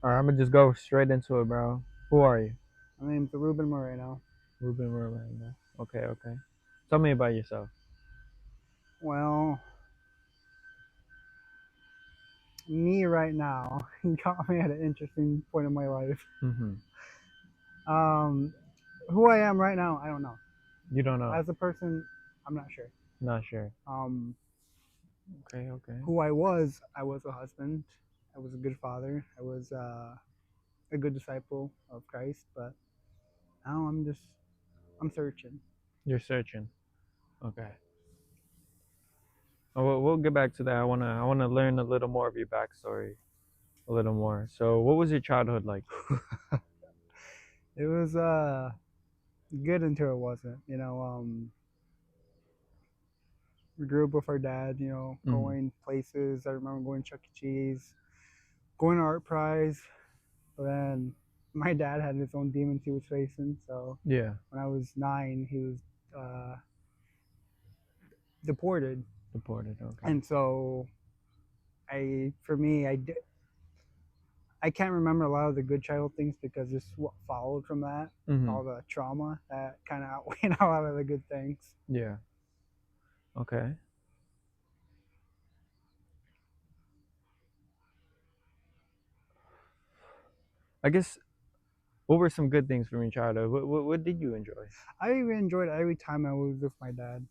All right, I'm gonna just go straight into it, bro. Who are you? My name's Ruben Moreno. Ruben Orlando. Okay, okay. Tell me about yourself. Well, me right now, you caught me at an interesting point in my life. Mm-hmm. Um, who I am right now, I don't know. You don't know. As a person, I'm not sure. Not sure. Um, Okay, okay. who I was a husband. I was a good father. I was a good disciple of Christ. But now I'm searching. You're searching. Okay. Oh, we'll get back to that. I wanna learn a little more of your backstory, a little more. So, what was your childhood like? It was good until it wasn't. We grew up with our dad. Mm-hmm. Going places. I remember going to Chuck E. Cheese, going to Art Prize. But then my dad had his own demons he was facing. So Yeah. when I was 9, he was uh, deported, Deported. Okay. and so for me, I can't remember a lot of the good childhood things because just what followed from that, Mm-hmm. all the trauma that kind of outweighed a lot of the good things. Yeah. Okay. I guess what were some good things from your childhood? What did you enjoy? I really enjoyed every time I was with my dad.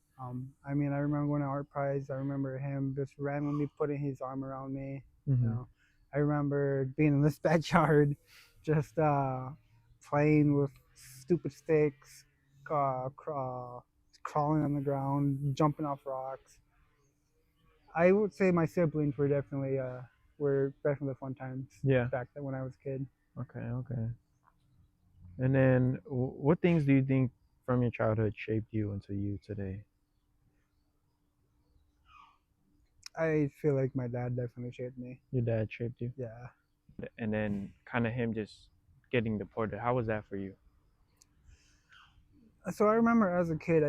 I mean, I remember going to Art Prize. I remember him just randomly putting his arm around me. You Mm-hmm. know, I remember being in this backyard, just playing with stupid sticks, crawling on the ground, jumping off rocks. I would say my siblings were definitely fun times Yeah. back then when I was a kid. Okay. Okay. And then, what things do you think from your childhood shaped you into you today? I feel like my dad definitely shaped me. Your dad shaped you, Yeah. and then kind of him just getting deported. How was that for you? So I remember as a kid,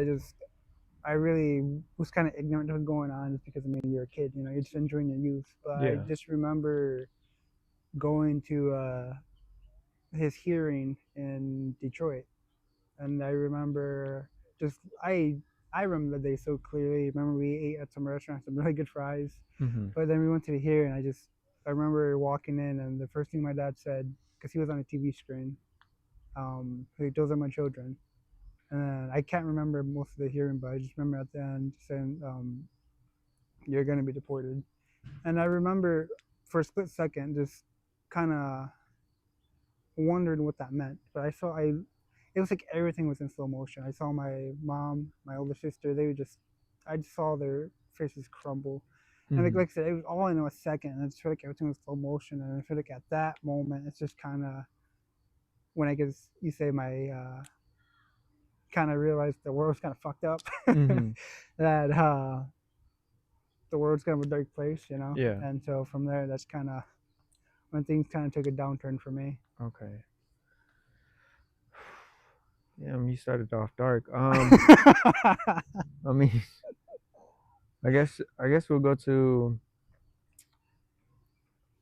I really was kind of ignorant to what's going on just because I mean you're a kid, you're just enjoying your youth. But I Yeah. just remember going to his hearing in Detroit, and I remember just I remember the day so clearly. Remember we ate at some restaurant, some really good fries, Mm-hmm. but then we went to the hearing. I remember walking in, and the first thing my dad said, because he was on a TV screen, like, "Those are my children." And I can't remember most of the hearing, but I just remember at the end saying, "You're gonna be deported." And I remember for a split second just kind of wondering what that meant. But it was like everything was in slow motion. I saw my mom, my older sister. I just saw their faces crumble. And Mm-hmm. like I said, it was all in a second. And I just feel like everything was slow motion. And I feel like at that moment, it's just kind of when I guess you say my kind of realized the world's kind of fucked up. Mm-hmm. That the world's kind of a dark place. Yeah. And so from there, that's kind of when things kind of took a downturn for me. Okay. Yeah, you started off dark. I mean, I guess we'll go to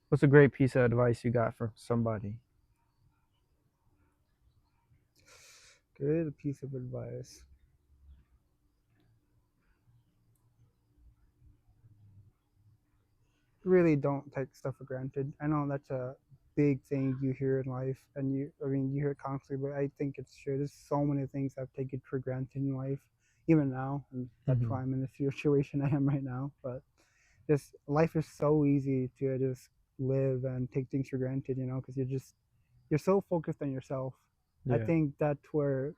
what's a great piece of advice you got from somebody? Good piece of advice. Really don't take stuff for granted. I know that's a big thing you hear in life, and I mean, you hear it constantly, but I think it's true. There's so many things I've taken for granted in life, even now, and that's Mm-hmm. why I'm in the situation I am right now. But just life is so easy to just live and take things for granted, because you're so focused on yourself. I Yeah. think that's where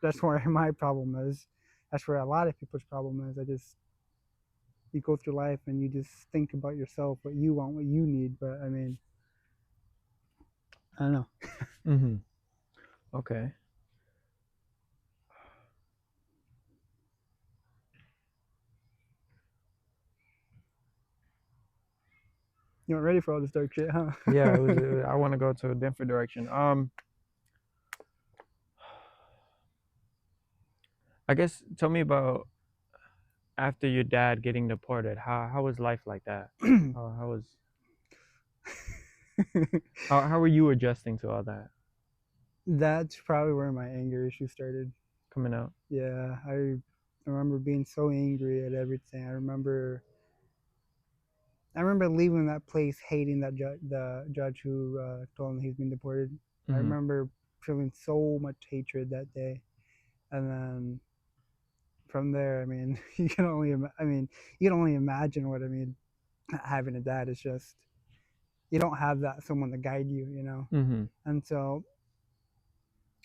my problem is. That's where a lot of people's problem is. You go through life and you just think about yourself, what you want, what you need. But I mean, I don't know. Mm-hmm. Okay. You weren't ready for all this dark shit, huh? Yeah, it was. I want to go to a different direction. I guess tell me about after your dad getting deported. How was life like that? How was? How were you adjusting to all that That's probably where my anger issue started. coming out? Yeah, I remember being so angry at everything. I remember leaving that place hating the judge who told him he's been deported. I Mm-hmm. remember feeling so much hatred that day, and then from there, I mean, you can only imagine what I mean. Having a dad is just you don't have that someone to guide you, you know. Mm-hmm. And so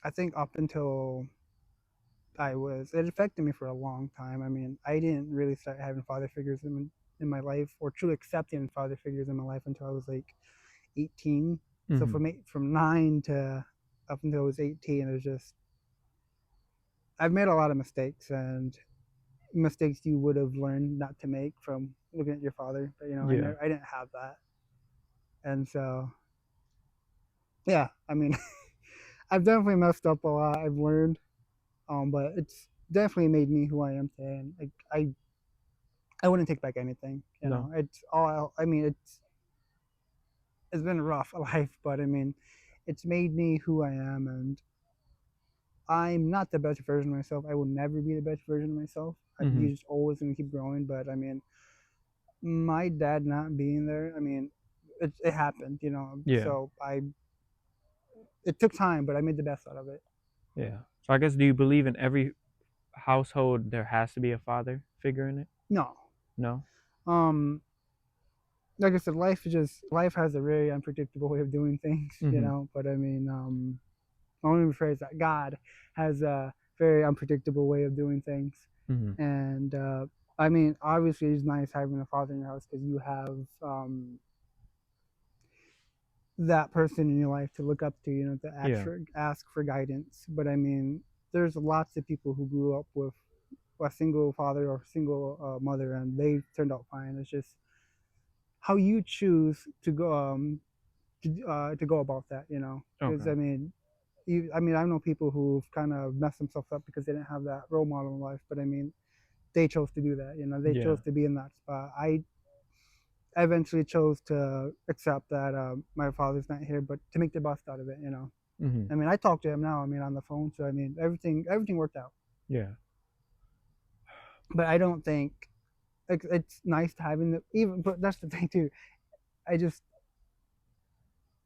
I think up until it affected me for a long time. I mean, I didn't really start having father figures in my life or truly accepting father figures in my life until I was like 18. So Mm-hmm. from 9 to up until I was 18, it was just I've made a lot of mistakes and mistakes you would have learned not to make from looking at your father. But Yeah. I didn't have that, and so yeah, I mean, I've definitely messed up a lot. I've learned, but it's definitely made me who I am today. And like I wouldn't take back anything. You No. know, it's all. I mean, it's been a rough life, but I mean, it's made me who I am, and I'm not the best version of myself. I will never be the best version of myself. Mm-hmm. You're just always going to keep growing. But I mean, my dad not being there, I mean, it happened, you know. Yeah. So it took time, but I made the best out of it. Yeah. So I guess, do you believe in every household there has to be a father figure in it? No, No. um, like I said, life has a very unpredictable way of doing things, you Mm-hmm. know. But I mean, I want to rephrase that. God has a very unpredictable way of doing things, Mm-hmm. and I mean, obviously, it's nice having a father in your house because you have that person in your life to look up to, you know, to Yeah. ask for guidance. But I mean, there's lots of people who grew up with a single father or single mother, and they turned out fine. It's just how you choose to go about that, you know. Because Okay. I mean, I mean, I know people who've kind of messed themselves up because they didn't have that role model in life. But I mean, they chose to do that. You know, they Yeah. chose to be in that spot. I eventually chose to accept that my father's not here, but to make the best out of it. You know, Mm-hmm. I mean, I talk to him now. I mean, on the phone. So I mean, everything worked out. Yeah. But I don't think it's nice to having the even. But that's the thing too. I just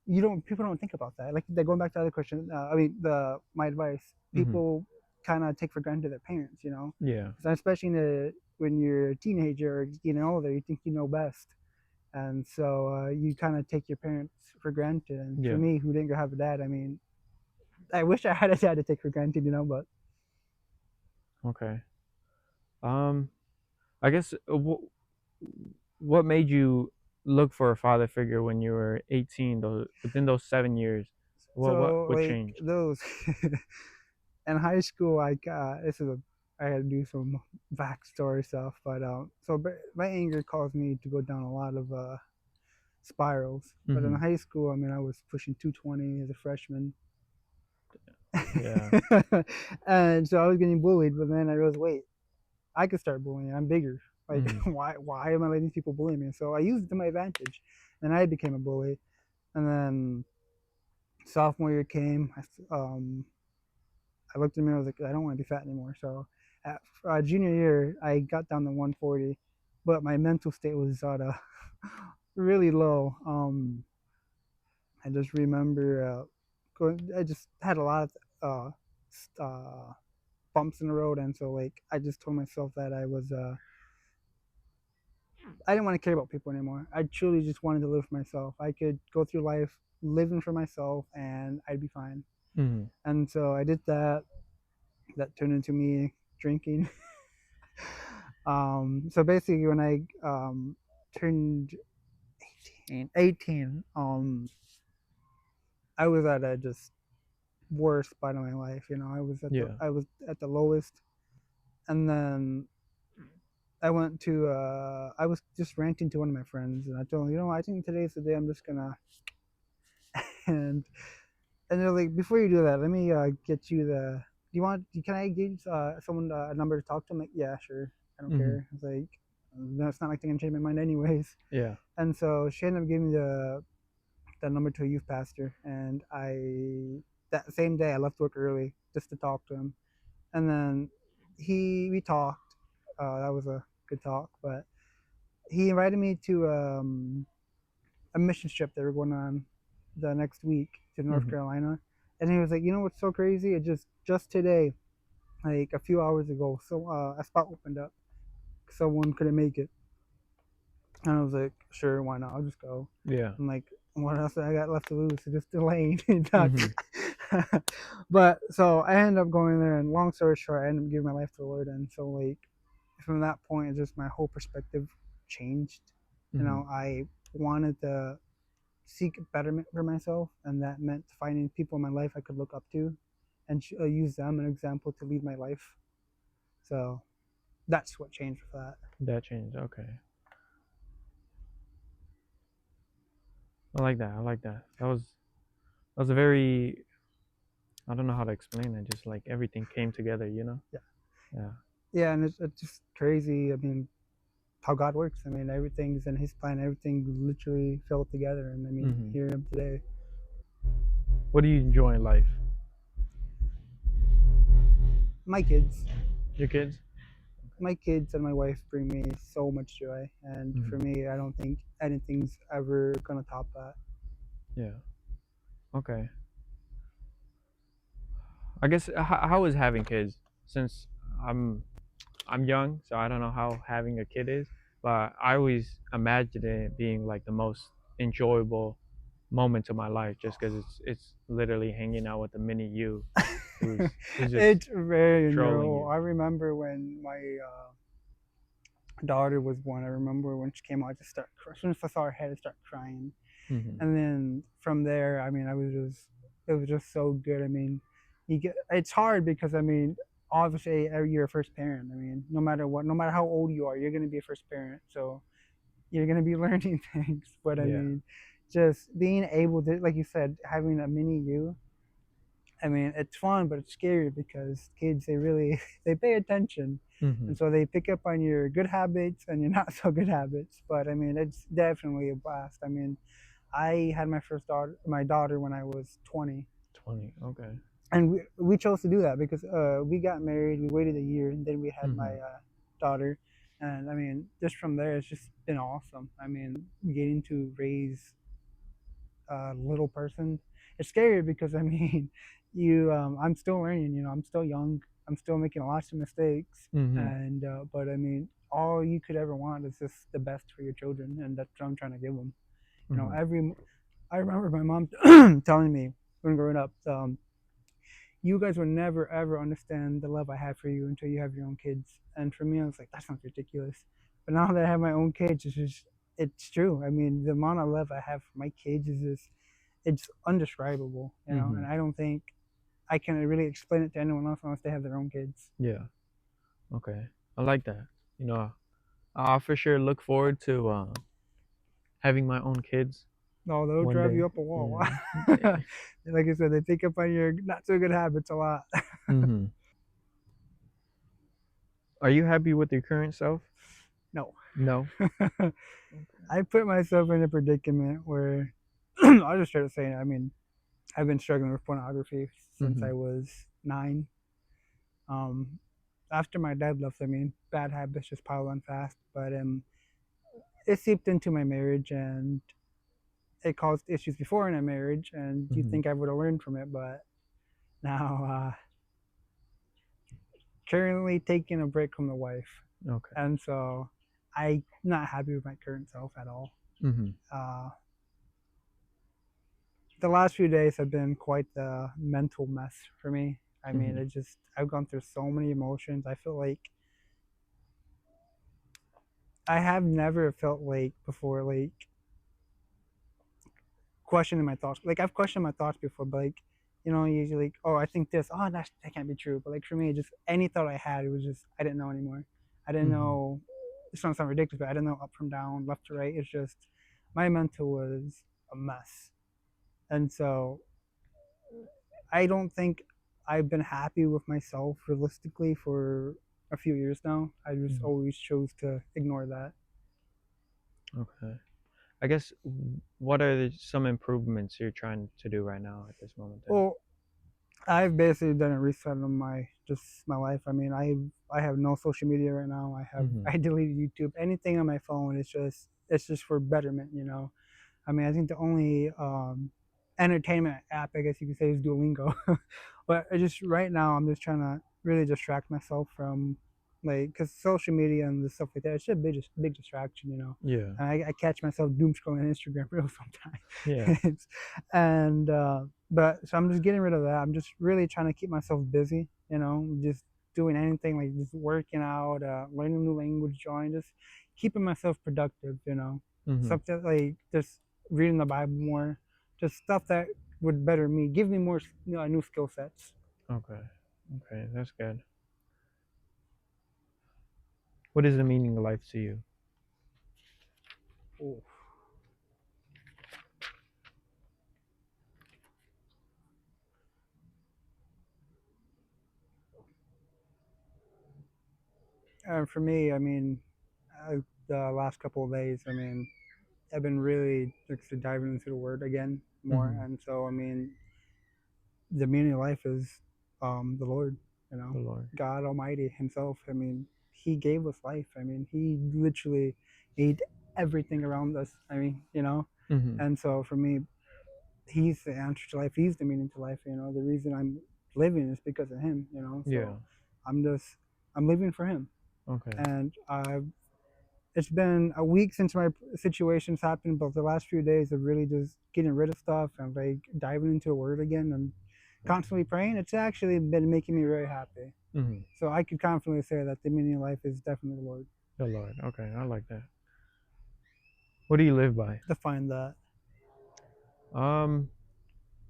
you don't people don't think about that. Like they're going back to the other question. I mean, the my advice. Mm-hmm. People kind of take for granted their parents. You know, Yeah. especially when you're a teenager or getting older, you think you know best, and so you kind of take your parents for granted. And for Yeah. me, who didn't have a dad, I mean, I wish I had a dad to take for granted, you know. But Okay. Um, I guess, what made you look for a father figure when you were 18? Those within those 7 years, so what like changed? those in high school, I got this is a I had to do some backstory stuff, but my anger caused me to go down a lot of spirals. But in Mm-hmm. high school, I mean, I was pushing 220 as a freshman. Yeah. And so I was getting bullied, but then I realized, wait, I could start bullying. I'm bigger. Like, Mm-hmm. why am I letting these people bully me? So I used it to my advantage, and I became a bully. And then sophomore year came. I looked in the mirror. I was like, I don't want to be fat anymore. So at junior year, I got down to 140, but my mental state was at a really low. I just remember I just had a lot of bumps in the road, and so like I just told myself that I didn't want to care about people anymore. I truly just wanted to live for myself. I could go through life living for myself, and I'd be fine. Mm-hmm. And so I did that. That turned into me drinking. So basically, when I turned 18, I was at a just worst part of my life. You know, Yeah. I was at the lowest, and then I was just ranting to one of my friends, and I told him, you know, I think today's the day I'm just gonna and they're like, before you do that, let me get you the. Do you want? Can I give someone a number to talk to? I'm like, yeah, sure. I don't Mm-hmm. care. It's like, no, it's not like they can change my mind anyways. Yeah. And so she ended up giving me the number to a youth pastor, and I that same day I left work early just to talk to him, and then we talked. That was a good talk, but he invited me to a mission trip that we're going on the next week to North Mhm. Carolina, and he was like, you know what's so crazy? It just today, like a few hours ago, so a spot opened up. Someone couldn't make it, and I was like, sure, why not? I'll just go. Yeah. I'm like, what else I got left to lose? So just delaying that. Mhm. But so I ended up going there, and long story short, I ended up giving my life to the Lord, and so like from that point, it's just my whole perspective changed. You Mhm. know, I wanted to seek betterment for myself, and that meant finding people in my life I could look up to, and use them as an example to lead my life. So that's what changed with that. That changed. Okay. I like that. I like that. That was a very, I don't know how to explain it. Just like everything came together, you know? Yeah, Yeah. yeah, and it's just crazy. I mean, how God works. I mean, everything's in His plan. Everything literally fell together, and I mean, Mhm. here I am today. What do you enjoy in life? My kids, Your kids? my kids, and my wife bring me so much joy, and for Mhm. me, I don't think anything's ever gonna top that. Yeah. Okay. I guess how is having kids? Since I'm I'm young, so I don't know how having a kid is, but I always imagined it being like the most enjoyable moment of my life, just because it's literally hanging out with a mini you, who's just It's very trolling enjoyable. you. I remember when my daughter was born. I remember when she came out, I just start as soon as I saw her head, I start crying, Mhm. and then from there, I mean, it was just so good. I mean, it's hard because I mean, obviously, you're a first parent. I mean, no matter what, no matter how old you are, you're gonna be a first parent. So you're gonna be learning things. But I Yeah. mean, just being able to, like you said, having a mini you, I mean, it's fun, but it's scary because kids they really they pay attention, and Mhm. so they pick up on your good habits and your not so good habits. But I mean, it's definitely a blast. I mean, I had my daughter when I was 20, 20. Okay. and we chose to do that because we got married. We waited a year, and then we had my Mhm. daughter, and I mean, just from there, it's just been awesome. I mean, getting to raise little person. It's scary because I mean, I'm still learning. You know, I'm still young. I'm still making lots of mistakes, Mhm. and but I mean, all you could ever want is just the best for your children, and that's what I'm trying to give them. You know, Mhm. I remember my mom telling me when growing up, you guys will never ever understand the love I have for you until you have your own kids. And for me, I was like, that sounds ridiculous. But now that I have my own kids, it's true. I mean, the amount of love I have for my kids is just it's undescribable, you know. And Mhm. I don't think I can really explain it to anyone else unless they have their own kids. Yeah. Okay. I like that. You know, I for sure look forward to having my own kids No, they'll one drive day. you up a wall. Yeah. Like I said, they pick up on your not so good habits a lot. Mhm. Are you happy with your current self? No. No. Okay. I put myself in a predicament where I'll just try to say it. I mean, I've been struggling with pornography since I Mhm. was 9. Um, After my dad left, I mean, bad habits just piled on fast. But it seeped into my marriage, and it caused issues before in a marriage. And you Mhm. think I would have learned from it, but now currently taking a break from the wife, Okay. and so I'm not happy with my current self at all. Mhm. Uh, the last few days have been quite the mental mess for me. I mean, Mhm. I've gone through so many emotions. I feel like I have never felt like before, like questioning my thoughts. Like I've questioned my thoughts before, but like, you know, usually like, oh, I think this. Oh, that can't be true. But like for me, just any thought I had, it was just I didn't know anymore. I didn't Mhm. know. This sounds ridiculous, but I didn't know up from down, left to right. It's just my mental was a mess, and so I don't think I've been happy with myself realistically for a few years now. I just Mhm. always chose to ignore that. Okay. I guess what are some improvements you're trying to do right now at this moment then? Well, I've basically done a reset on my life. I mean, I have no social media right now. Mm-hmm. I deleted YouTube. Anything on my phone is just for betterment, you know. I mean, I think the only entertainment app I guess you could say is Duolingo. But I just right now I'm just trying to really distract myself from like because social media and the stuff like that it's just a big distraction, you know. Yeah. And I catch myself doom scrolling Instagram real Yeah. sometimes, and but so I'm just getting rid of that. I'm just really trying to keep myself busy, you know, just doing anything like just working out, learning a new language, drawing, just keeping myself productive, you know, Mm-hmm. something like just reading the Bible more, just stuff that would better me, give me more new skill sets. Okay. Okay, that's good. What is the meaning of life to you? Ooh. For me, I mean, the last couple of days, I mean, I've been really like diving into the Word again more, Mm-hmm. and so I mean, the meaning of life is the Lord, you know, The Lord. God Almighty Himself. I mean, He gave us life. I mean, He literally made everything around us. I mean, you know, Mm-hmm. and so for me, He's the answer to life. He's the meaning to life. You know, the reason I'm living is because of Him. You know, Yeah. so I'm just I'm living for Him, Okay. and it's been a week since my situations happened, but the last few days of really just getting rid of stuff and like diving into the Word again and constantly praying. It's actually been making me very happy. Mm-hmm. So I could confidently say that the meaning of life is definitely the Lord. The Lord. Okay, I like that. What do you live by? Define that. Um,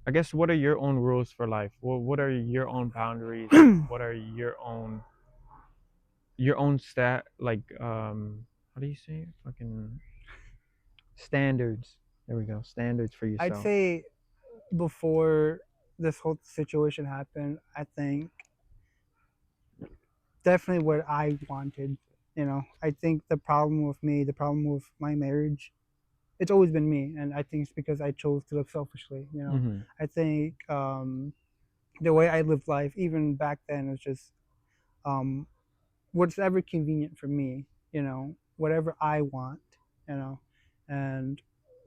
I guess what are your own rules for life? What are your own boundaries? What are your own stat like how do you say it? Fucking standards. There we go. Standards for I'd yourself. say before this whole situation happened, I think definitely what I wanted. You know, I think the problem with me, the problem with my marriage, it's always been me, and I think it's because I chose to live selfishly. You know, Mm-hmm. I think the way I lived life, even back then, was just um, whatever convenient for me. You know, whatever I want. You know, and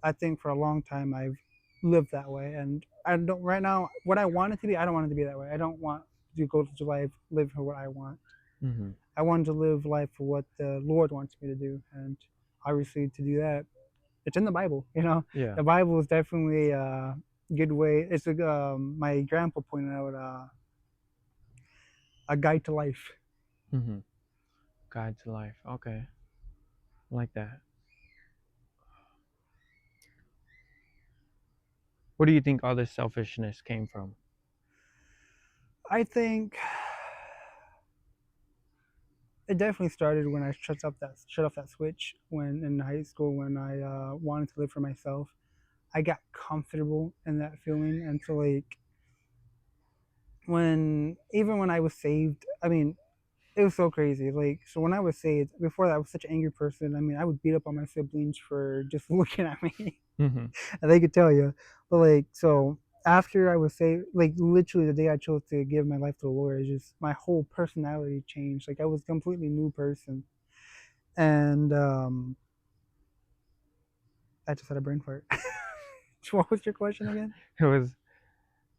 I think for a long time I've lived that way, and I don't right now. What I want it to be, I don't want it to be that way. I don't want to go to life live for what I want. Mm-hmm. I wanted to live life for what the Lord wants me to do, and obviously to do that, it's in the Bible. You know, Yeah. the Bible is definitely a good way. It's a my grandpa pointed out a guide to life. Mm-hmm. Guide to life. Okay. I like that. Where do you think all this selfishness came from? I think it definitely started when I shut off that switch when in high school when I wanted to live for myself. I got comfortable in that feeling, and so like when even when I was saved, I mean, it was so crazy. Like, so when I was saved, before that, I was such an angry person. I mean, I would beat up on my siblings for just looking at me, Mm-hmm. and they could tell you. But like, so after I was saved, like literally the day I chose to give my life to the Lord, it just my whole personality changed. Like I was a completely new person, and I just had a brain fart. What was your question again? It was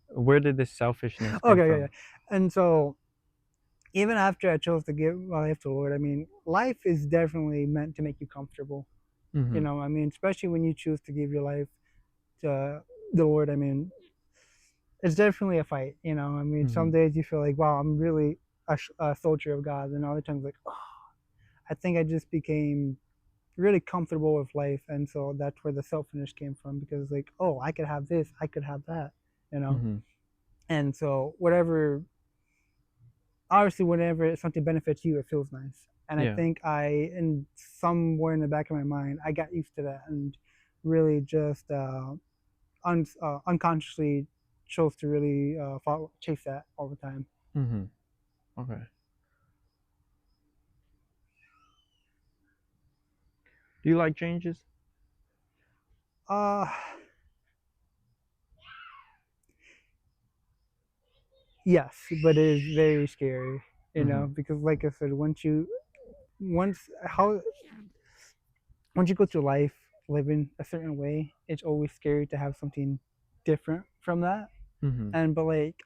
where did this selfishness come Okay, yeah, yeah. from? And so even after I chose to give my life to the Lord, I mean, life is definitely meant to make you comfortable. You Mm-hmm. know, I mean, especially when you choose to give your life to the Lord. I mean, it's definitely a fight. You know, I mean, Mm-hmm. some days you feel like, wow, I'm really a soldier of God, and other times like, oh, I think I just became really comfortable with life, and so that's where the selfishness came from because like, oh, I could have this, I could have that, you know, Mm-hmm. and so whatever, obviously, whenever something benefits you, it feels nice. And I Yeah. think in somewhere in the back of my mind, I got used to that and really just unconsciously chose to really chase that all the time. Mm-hmm. Okay. Do you like changes? Uh, yes, but it is very scary, Mm-hmm. because like I said, once how once you go through life living a certain way, it's always scary to have something different from that. Mm-hmm. And but like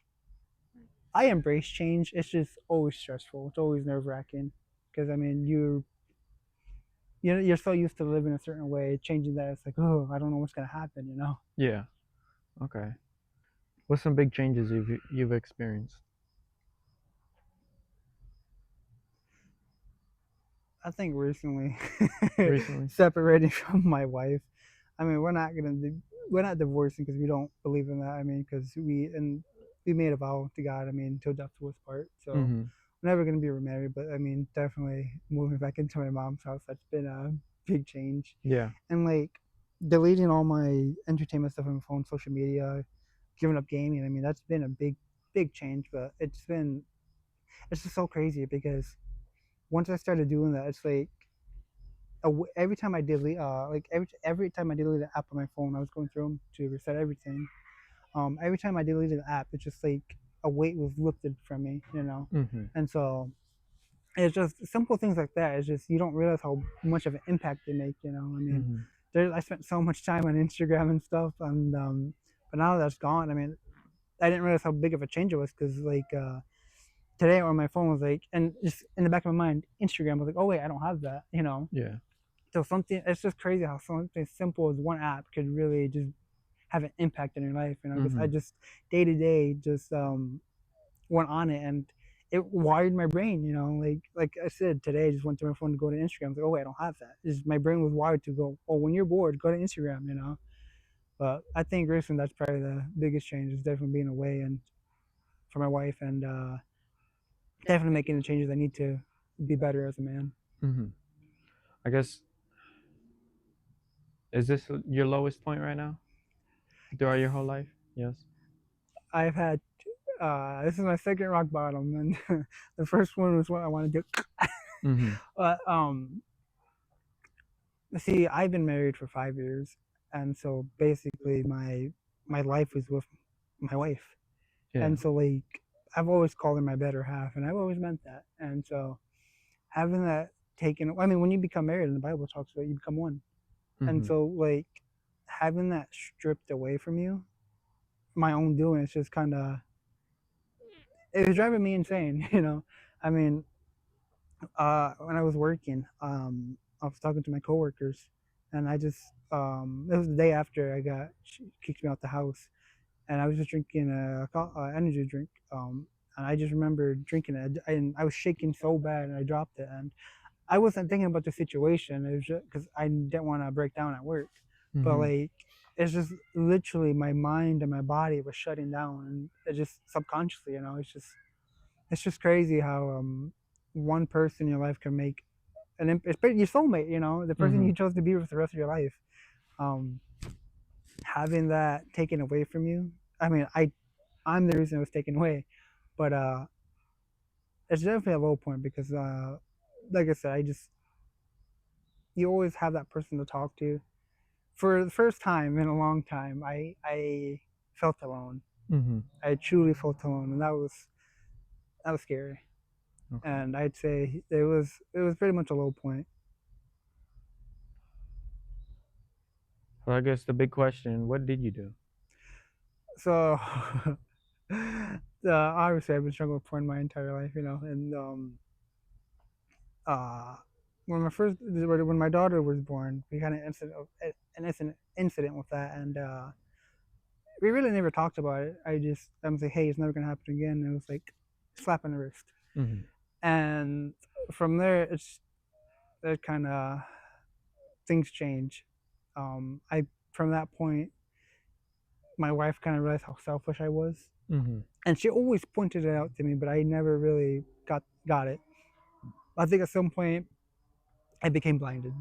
I embrace change. It's just always stressful. It's always nerve wracking because I mean you're so used to living a certain way, changing that it's like, oh, I don't know what's gonna happen. Yeah. Okay. What's some big changes you've experienced I think recently recently? separating from my wife. I mean, we're not divorcing because we don't believe in that. I mean, because we made a vow to God. I mean, till death do us part. So Mm-hmm. we're never gonna be remarried. But I mean, definitely moving back into my mom's house. That's been a big change. Yeah. And like deleting all my entertainment stuff on my phone, social media, giving up gaming. I mean, that's been a big change. But it's just so crazy because once I started doing that, it's like every time I delete every time I deleted an app on my phone, I was going through them to reset everything. Every time I deleted an app, it's just like a weight was lifted from me. Mm-hmm. And so it's just simple things like that. It's just you don't realize how much of an impact they make. I mean, Mm-hmm. I spent so much time on Instagram and stuff, and but now that's gone. I mean, I didn't realize how big of a change it was because today on my phone was like, and just in the back of my mind, Instagram was like, oh wait, I don't have that. Yeah. So something it's just crazy how something simple as one app could really just have an impact in your life. Because I Mm-hmm. just day to day just went on it and it wired my brain. Like I said today, I just went to my phone to go to Instagram. I was like, oh wait, I don't have that. Just my brain was wired to go. Oh, when you're bored, go to Instagram. But I think recently that's probably the biggest change is definitely being away and for my wife and definitely making the changes I need to be better as a man. Mm-hmm. I guess, is this your lowest point right now throughout your whole life? Yes. I've had this is my second rock bottom, and the first one was what I want to do. Mm-hmm. But see, I've been married for 5 years, and so basically my life was with my wife, Yeah. and so like I've always called her my better half, and I've always meant that, and so having that taken, I mean, when you become married, and the Bible talks about you become one, and Mm-hmm. so like having that stripped away from you, my own doing, it's just kind of it was driving me insane. I mean, when I was working, I was talking to my coworkers, and I just it was the day after she kicked me out the house, and I was just drinking a energy drink, and I just remember drinking it, and I was shaking so bad, and I dropped it, and I wasn't thinking about the situation. It was just because I didn't want to break down at work, but Mm-hmm. like it's just literally my mind and my body was shutting down, and it just subconsciously. It's just crazy how one person in your life can make an especially your soulmate, the person Mm-hmm. you chose to be with the rest of your life. Um, having that taken away from you. I mean, I'm the reason it was taken away, but it's definitely a low point because, like I said, you always have that person to talk to. For the first time in a long time, I felt alone. Mm-hmm. I truly felt alone, and that was scary. Okay. And I'd say it was pretty much a low point. So I guess the big question: what did you do? So obviously I've been struggling with porn my entire life, and uh, when my daughter was born, we had an incident with that, and we really never talked about it. I was like, hey, it's never gonna happen again. And it was like slap on the wrist, Mm-hmm. and from there it kind of things change. I From that point, my wife kind of realized how selfish I was, Mm-hmm. and she always pointed it out to me, but I never really got it. I think at some point I became blinded,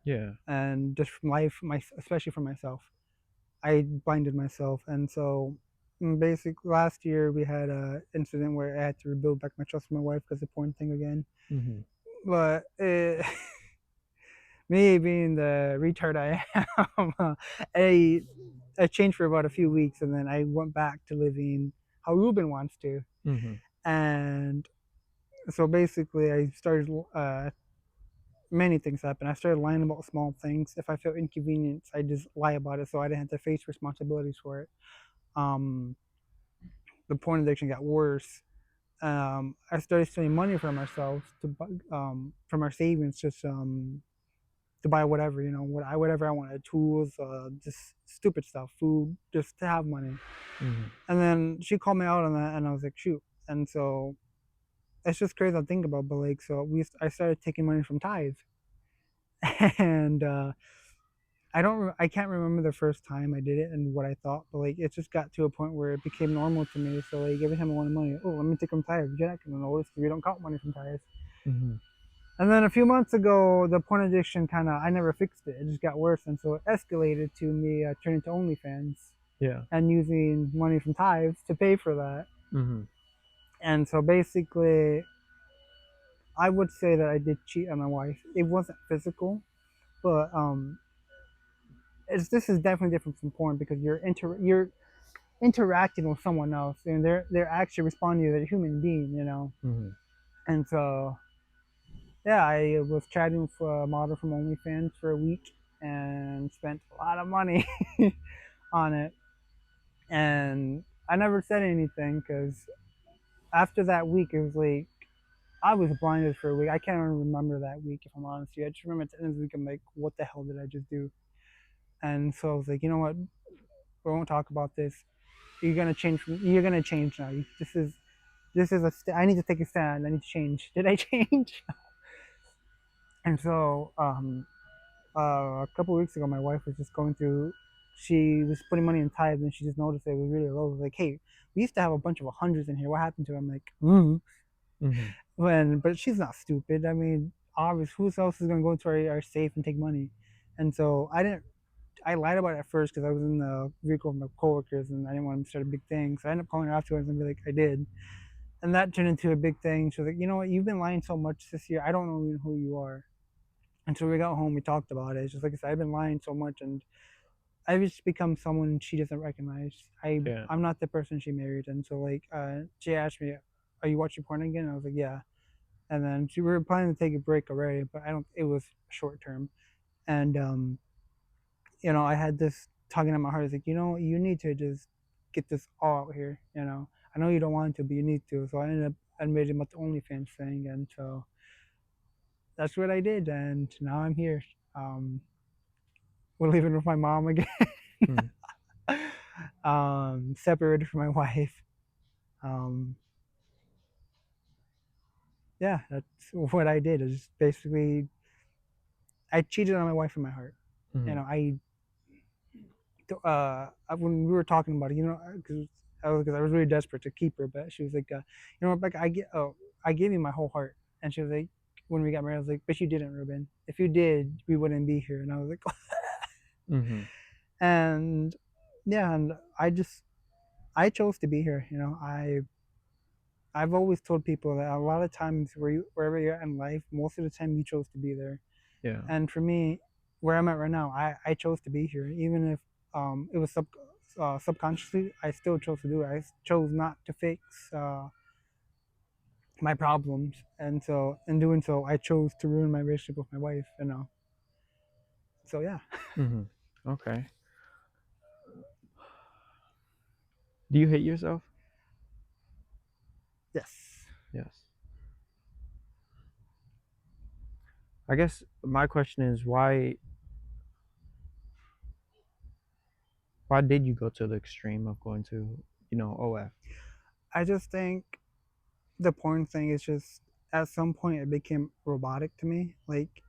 Yeah. and just from life, especially for myself, I blinded myself, and so basically last year we had a incident where I had to rebuild back my trust with my wife because the porn thing again. Mm-hmm. But me being the retard I am, I I changed for about a few weeks, and then I went back to living how Ruben wants to, Mhm. and so basically I started. Many things happened. I started lying about small things. If I felt inconvenience, I just lie about it, so I didn't have to face responsibilities for it. Um, the porn addiction got worse. I started stealing money from ourselves from our savings, just to buy whatever, whatever I wanted, tools, just stupid stuff, food, just to have money. Mhm. And then she called me out on that, and I was like, shoot. And so it's just crazy to think about, but like, so I started taking money from tithes, and I can't remember the first time I did it and what I thought, but like it just got to a point where it became normal to me. So like every time I wanted money, oh, let me take from tithes. You're not gonna notice because we don't count money from tithes. Mhm. And then a few months ago, the porn addiction I never fixed it. It just got worse, and so it escalated to me turning to OnlyFans Yeah. and using money from tithes to pay for that. Mhm. And so basically, I would say that I did cheat on my wife. It wasn't physical, but this is definitely different from porn because you're interacting with someone else and they're actually responding to their human being, Mhm. and so yeah, I was chatting with a model from OnlyFans for a week and spent a lot of money on it, and I never said anything because after that week it was like I was blinded for a week. I can't even remember that week, if I'm honest with you. I just remember at the end of the week I'm like, what the hell did I just do? And so I was like, you know what, we won't talk about this. You're gonna change now. I need to take a stand. I need to change. Did I change? And so a couple of weeks ago, my wife was just going through. She was putting money in tithes, and she just noticed it was really low. I was like, "Hey, we used to have a bunch of hundreds in here. What happened to it?" I'm like, Mhm. But she's not stupid. I mean, obviously, who else is gonna go into our safe and take money? And so I didn't. I lied about it at first because I was in the vehicle with my coworkers, and I didn't want to start a big thing. So I ended up calling her afterwards and be like, "I did." And that turned into a big thing. She was like, "You know what? You've been lying so much this year. I don't know even who you are." And so we got home, we talked about it. It's just like I said, I've been lying so much, and I've just become someone she doesn't recognize. Yeah. I'm not the person she married, and so like she asked me, "Are you watching porn again?" And I was like, "Yeah." And then we were planning to take a break already, but I don't. It was short term, and I had this tugging at my heart. It's like, you need to just get this all out here. I know you don't want to, but you need to. So I ended up admitting about the OnlyFans thing, and so that's what I did, and now I'm here. Um, we're living with my mom again, Mhm. separated from my wife. Um, yeah, that's what I did. Is basically I cheated on my wife in my heart. Mhm. When we were talking about it, because I was really desperate to keep her, but she was like, Rebecca, I gave you my whole heart, and she was like, when we got married, I was like, but you didn't, Ruben. If you did, we wouldn't be here. And I was like, Mhm. and yeah, and I chose to be here. I've always told people that a lot of times wherever you're at in life, most of the time you chose to be there. Yeah. And for me, where I'm at right now, I chose to be here, even if it was subconsciously. I still chose to do it. I chose not to fix my problems, and so in doing so, I chose to ruin my relationship with my wife. So yeah. Mhm. Okay. Do you hate yourself? Yes. Yes. I guess my question is why did you go to the extreme of going to, OF? I just think the porn thing is just at some point it became robotic to me. Like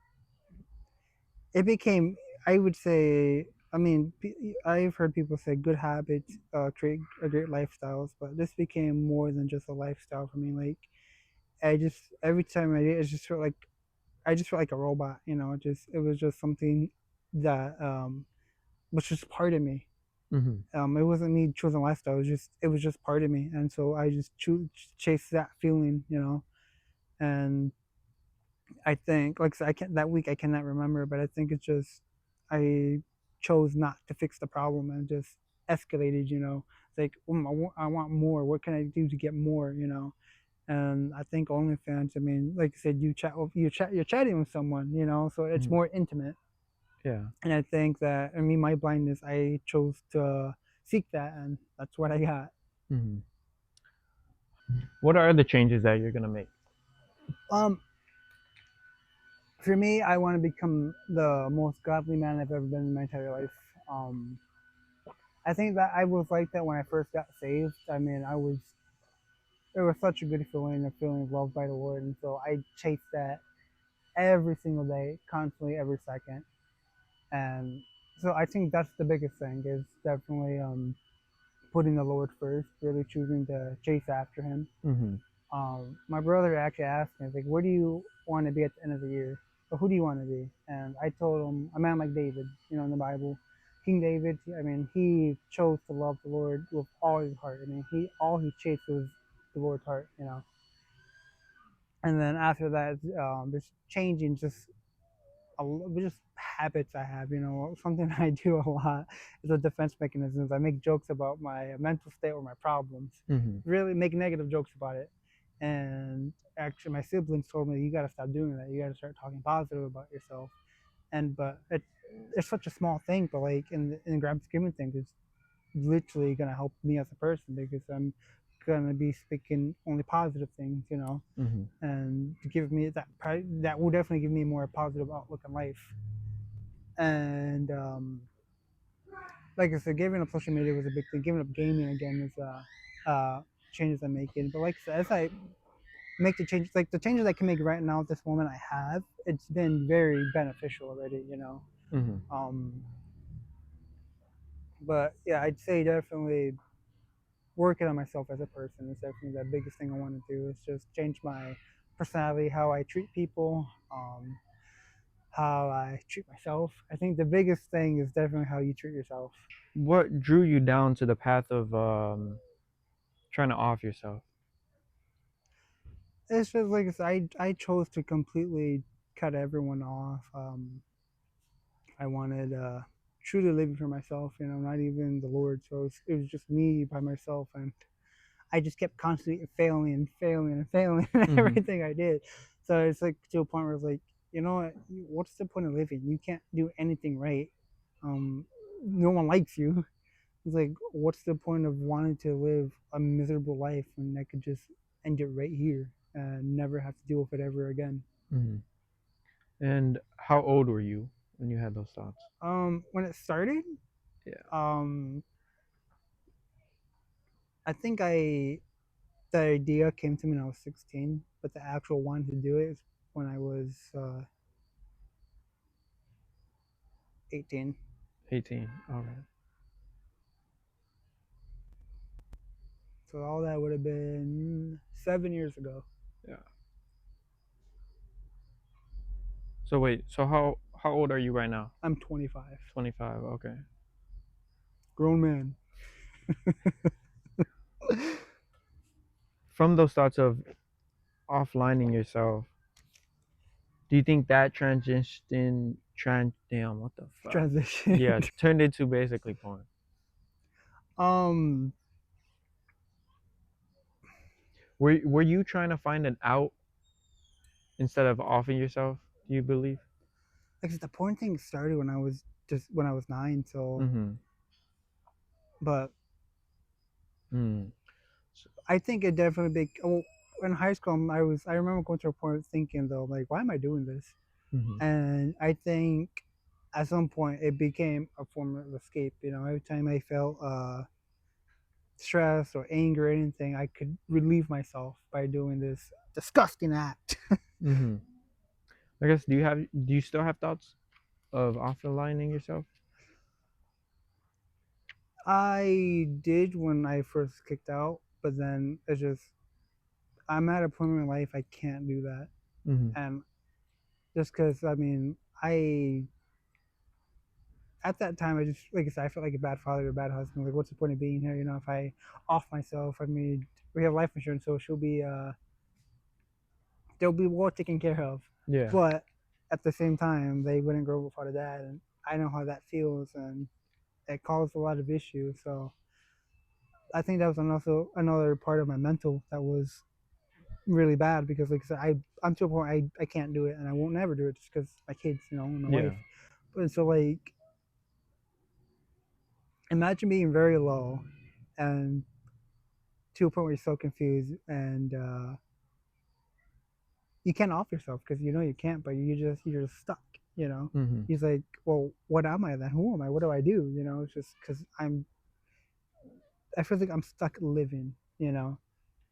it became, I would say, I mean, I've heard people say good habits create a great lifestyles, but this became more than just a lifestyle for me. Like I just every time I did, it just felt like I just felt like a robot. It was just something that was just part of me. Mhm. It wasn't me choosing lifestyle. It was just part of me, and so I just chased that feeling. And I think, like I said, I can't that week I cannot remember, but I think it's just I chose not to fix the problem and just escalated. It's like I want more. What can I do to get more? And I think OnlyFans. I mean, like I said, you're chatting with someone. So it's Mhm. more intimate. Yeah. And I think that, I mean, my blindness, I chose to seek that, and that's what I got. Hmm. What are the changes that you're gonna make? Um, for me, I want to become the most godly man I've ever been in my entire life. Um, I think that I was like that when I first got saved. I mean, it was such a good feeling, a feeling of loved by the Lord, and so I chased that every single day, constantly, every second. And so I think that's the biggest thing is definitely putting the Lord first, really choosing to chase after Him. Hmm. My brother actually asked me, like, where do you want to be at the end of the year? Or who do you want to be? And I told him, a man like David, in the Bible. King David, I mean, he chose to love the Lord with all his heart. I mean, all he chased was the Lord's heart. And then after that, just changing just habits I have. Something I do a lot is a defense mechanisms. I make jokes about my mental state or my problems, Hmm. really make negative jokes about it. And actually, my siblings told me, you got to stop doing that. You got to start talking positive about yourself. But it's such a small thing, but like in the grand scheme of things, it's literally gonna help me as a person because I'm gonna be speaking only positive things. Hmm. And to give me that will definitely give me a more positive outlook in life. And like I said, giving up social media was a big thing. Giving up gaming again is changes I'm making. But like I said, as I make the changes, like the changes I can make right now at this moment, I have. It's been very beneficial already. Hmm. Um, but yeah, I'd say definitely working on myself as a person is definitely the biggest thing I want to do. Is just change my personality, how I treat people, how I treat myself. I think the biggest thing is definitely how you treat yourself. What drew you down to the path of trying to off yourself? It's just like I chose to completely cut everyone off. I wanted truly living for myself, not even the Lord. So it was just me by myself, and I just kept constantly failing and failing and failing in Hmm. everything I did. So it's like to a point where it's like, what's the point of living? You can't do anything right. Um, no one likes you. It's like, what's the point of wanting to live a miserable life when I could just end it right here and never have to deal with it ever again? Hmm. And how old were you when you had those thoughts? When it started, Yeah. um, I think the idea came to me when I was 16, but the actual one to do it is when I was 18. 18. Okay. So all that would have been 7 years ago. Yeah. So wait, so how old are you right now? I'm 25, 25. Okay. grown man. From those thoughts of offlining yourself, do you think that transition damn, what the fuck? Transition. Yeah, turned into basically porn. um, Were you trying to find an out instead of offing yourself, do you believe? like the porn thing started when I was 9. So, Mm-hmm. but Mm. I think it definitely oh, in high school I remember going to a point thinking though, like, why am I doing this? Mm-hmm. And I think at some point it became a form of escape. Every time I felt stress or anger or anything, I could relieve myself by doing this disgusting act. Mm-hmm. I guess do you still have thoughts of offlining yourself? I did when I first kicked out, but then I'm at a point in my life I can't do that. Mm-hmm. And just because, I mean, at that time, I just, like I said, I felt like a bad father, a bad husband. Like, what's the point of being here? If I off myself, I mean, we have life insurance, so they'll be well taken care of. Yeah. but at the same time, they wouldn't grow up without a dad, and I know how that feels, and it caused a lot of issues. So I think that was also another part of my mental that was really bad because, like I said, I'm to a point I can't do it, and I won't never do it just because my kids, and my Yeah. wife. But so like, imagine being very low, and to a point where you're so confused and you can't off yourself because you know you can't, but you're just stuck. You know, Mm-hmm. he's like, well, what am I then? Who am I? What do I do? It's just because I feel like I'm stuck living.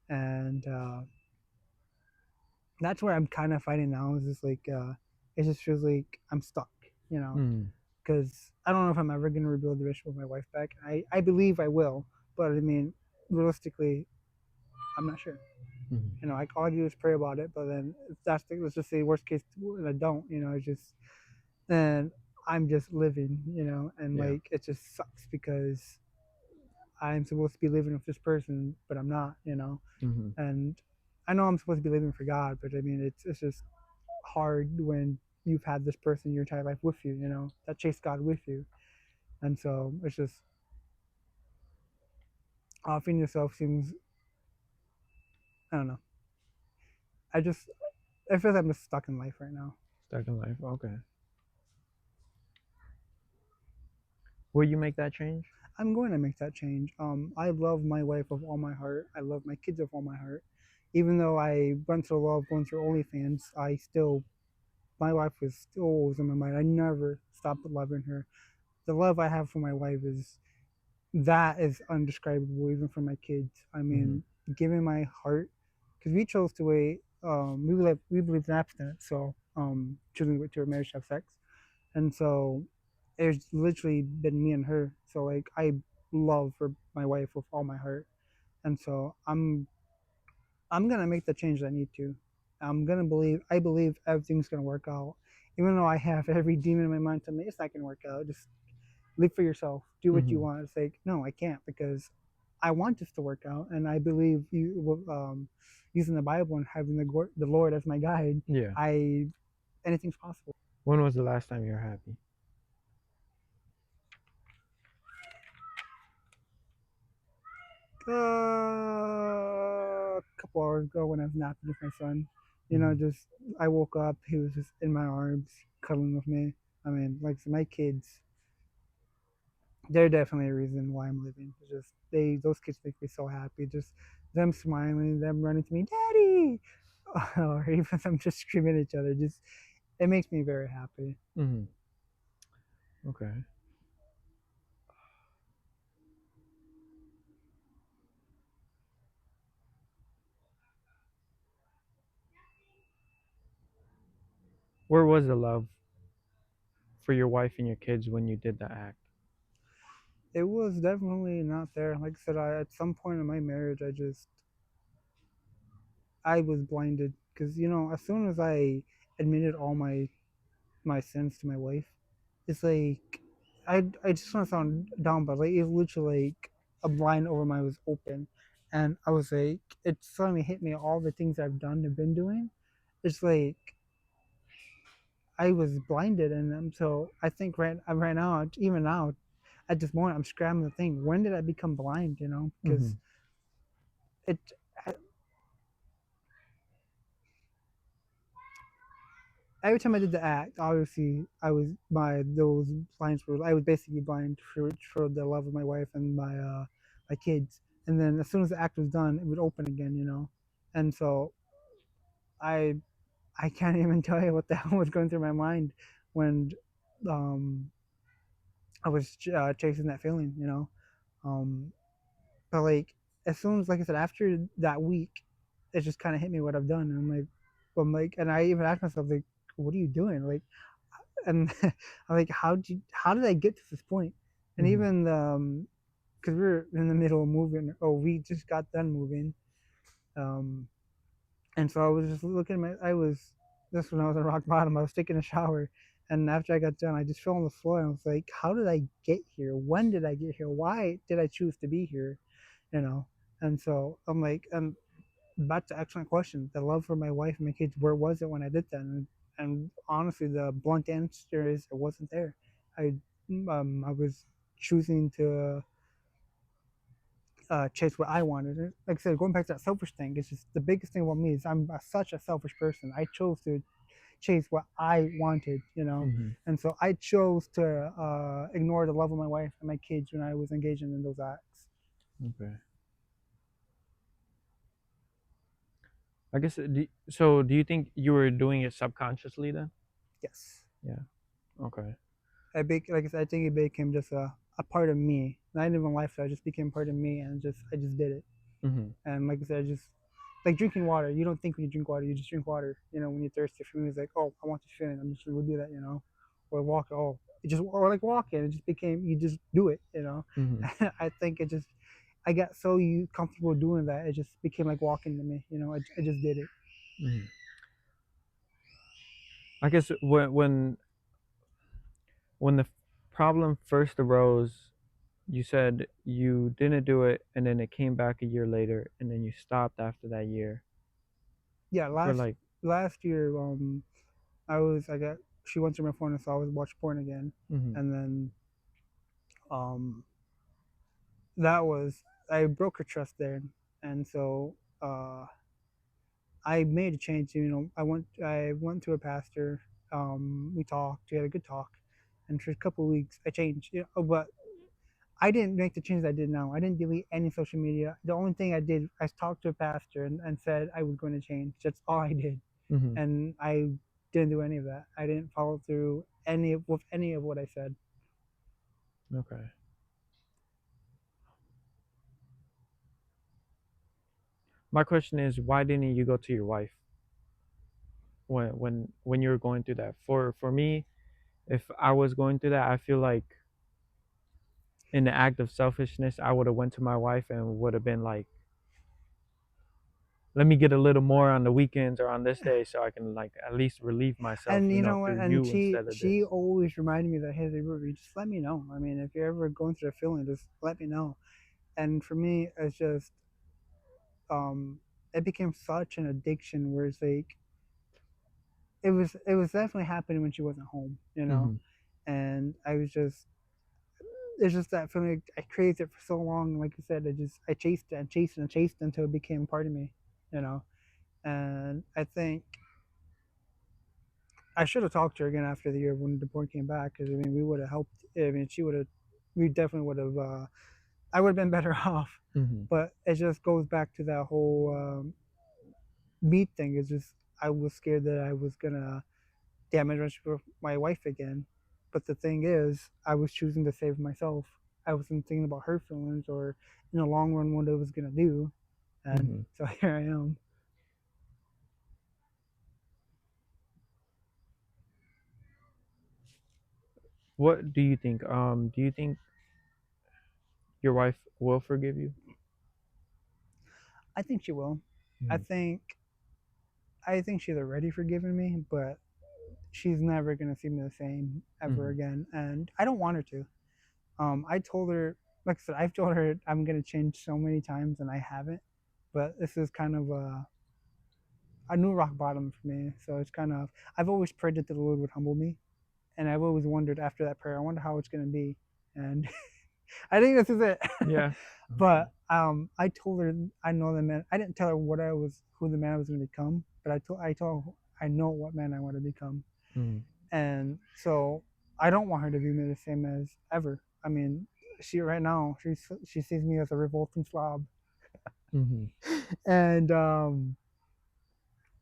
And that's where I'm kind of fighting now. Is just like it just feels like I'm stuck. You know, Mm-hmm. because I don't know if I'm ever gonna rebuild the relationship with my wife back. I believe I will, but I mean, realistically, I'm not sure. Mm-hmm. All I do is pray about it. But then if that's let's just say worst case, and I don't. It's just then I'm just living. And Yeah. like it just sucks because I'm supposed to be living with this person, but I'm not. Mm-hmm. And I know I'm supposed to be living for God, but I mean, it's just hard when you've had this person your entire life with you. That chased God with you, and so it's just offing yourself seems. I don't know. I feel like I'm just stuck in life right now. Stuck in life. Okay. Will you make that change? I'm going to make that change. I love my wife with all my heart. I love my kids with all my heart. Even though I went through a lot of going through OnlyFans, my wife was still always in my mind. I never stopped loving her. The love I have for my wife is undescribable, even for my kids. I Mm-hmm. mean, giving my heart, because we chose to wait. We believe in abstinence, so choosing to marriage to have sex. And so it's literally been me and her. So like I love for my wife with all my heart, and so I'm gonna make the change I need to. I believe everything's gonna work out, even though I have every demon in my mind telling me it's not gonna work out. Just live for yourself, do what you Mm-hmm. want. It's like no, I can't because I want this to work out, and I believe using the Bible and having the Lord as my guide, Yeah. I anything's possible. When was the last time you were happy? A couple hours ago when I was napping with my son. Mm-hmm. Just I woke up, he was just in my arms, cuddling with me. I mean, like so my kids, they're definitely a reason why I'm living. It's just those kids make me so happy. Just them smiling, them running to me, Daddy, or even them just screaming at each other. Just it makes me very happy. Mm-hmm. Okay. Where was the love for your wife and your kids when you did the act? It was definitely not there. Like I said, at some point in my marriage, I was blinded because as soon as I admitted all my sins to my wife, it's like I just want to sound dumb, but like it's literally like a blind over my was open, and I was like it suddenly hit me all the things I've done and been doing. It's like I was blinded, and so I think right now, even now, at this moment, I'm scrambling to think when did I become blind? Mm-hmm. Because it every time I did the act, obviously I was my those blinds were I was basically blind for the love of my wife and my kids. And then as soon as the act was done, it would open again. And so I I can't even tell you what the hell was going through my mind when um I was chasing that feeling. Um, but like as soon as like I said after that week, it just kind of hit me what I've done. And and I even asked myself like, what are you doing? Like and I'm like, how did I get to this point? And Mm-hmm. even because we were in the middle of moving, we just got done moving, um, and so I was just looking at I was this when I was at rock bottom. I was taking a shower, and after I got done, I just fell on the floor and I was like, how did I get here? When did I get here? Why did I choose to be here? You know, and so I'm like, back to excellent question. The love for my wife and my kids, where was it when I did that? And And honestly, the blunt answer is it wasn't there. I I was choosing to chase what I wanted. And like I said, going back to that selfish thing, it's just the biggest thing about me is such a selfish person. I chose to chase what I wanted, you know, Mm-hmm. and so I chose to ignore the love of my wife and my kids when I was engaging in those acts. Okay. I guess. So, do you think you were doing it subconsciously then? Yes, Yeah. Okay. like I said, I think it became just a part of me, not even lifestyle. It just became part of me, and just I just did it. Mm-hmm. And like I said, just like drinking water. You don't think when you drink water, you just drink water. You know, when you're thirsty, for me, it's like, oh, I want this feeling. I'm just gonna go do that. You know, or walk. Oh, it just or like walking. It just became you just do it. You know, Mm-hmm. I think it just I got so comfortable doing that. It just became like walking to me. You know, I just did it. Mm-hmm. I guess when the problem first arose, you said you didn't do it, and then it came back a year later, and then you stopped after that year Yeah, for like. last year, I got she went through my phone and saw I was watch porn again, Mm-hmm. and then um that was I broke her trust there, and so uh I made a change. You know, I went to a pastor. We talked. We had a good talk, and for a couple of weeks, I changed. You know, but I didn't make the changes I did now. I didn't delete any social media. The only thing I did, I talked to a pastor and said I was going to change. That's all I did, Mm-hmm. and I didn't do any of that. I didn't follow through with any of what I said. Okay. My question is, why didn't you go to your wife when you were going through that? For me, if I was going through that, I feel like in the act of selfishness, I would have went to my wife and would have been like, let me get a little more on the weekends or on this day so I can like at least relieve myself, And you know what? through And you instead of she this. always reminded me that, hey, Ruby, just let me know. I mean, if you're ever going through a feeling, just let me know. And for me, it's just it became such an addiction where it's like it was definitely happening when she wasn't home, you know. Mm-hmm. And I was just it's just that feeling. I craved it for so long. Like I said, I chased it and chased it and chased it until it became part of me, you know. And I think I should have talked to her again after the year when the board came back, because I mean we would have helped. I mean she would have, we definitely would have. I would have been better off. Mm-hmm. But it just goes back to that whole meat thing. It's just I was scared that I was gonna damage my wife again. But the thing is, I was choosing to save myself. I wasn't thinking about her feelings or in the long run what it was gonna do. And Mm-hmm. so here I am. What do you think? Do you think your wife will forgive you? I think she will. I Mm-hmm. think I think she's already forgiven me, but she's never gonna see me the same ever Mm-hmm. again. And I don't want her to. I told her, like I said, I've told her I'm gonna change so many times, and I haven't. But this is kind of a new rock bottom for me. So it's kind of I've always prayed that the Lord would humble me, and I've always wondered after that prayer, I wonder how it's gonna be, and I think this is it. Yeah. Okay. But I told her I know the man. I didn't tell her who the man I was gonna become, but I told her I know what man I want to become, Mm-hmm. and so I don't want her to view me the same as ever. I mean, she right now she sees me as a revolting slob, Mm-hmm. and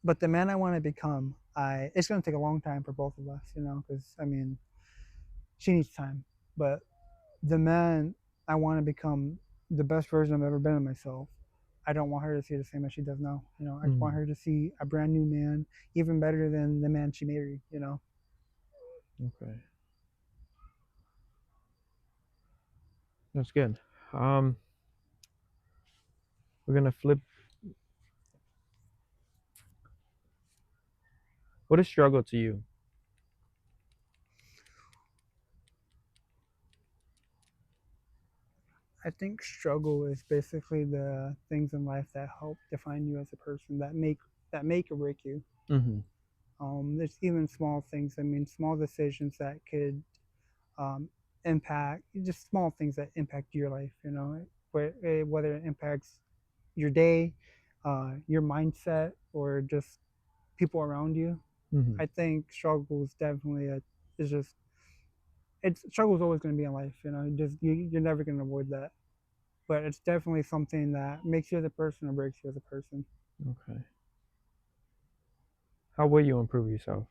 but the man I want to become, I it's gonna take a long time for both of us, you know, because I mean she needs time, but the man I want to become the best version I've ever been of myself. I don't want her to see the same as she does now. You know, I want Mm-hmm. her to see a brand new man, even better than the man she married. You know, Okay. That's good. Um, we're gonna flip. What is struggle to you? I think struggle is basically the things in life that help define you as a person, that make or break you. Mm-hmm. There's even small things. I mean, small decisions that could um, impact, just small things that impact your life. You know, whether it impacts your day, your mindset, or just people around you. Mm-hmm. I think struggle is definitely a is just it's struggle is always going to be in life. You know, you're never going to avoid that. But it's definitely something that makes you as a person or breaks you as a person. Okay. How will you improve yourself?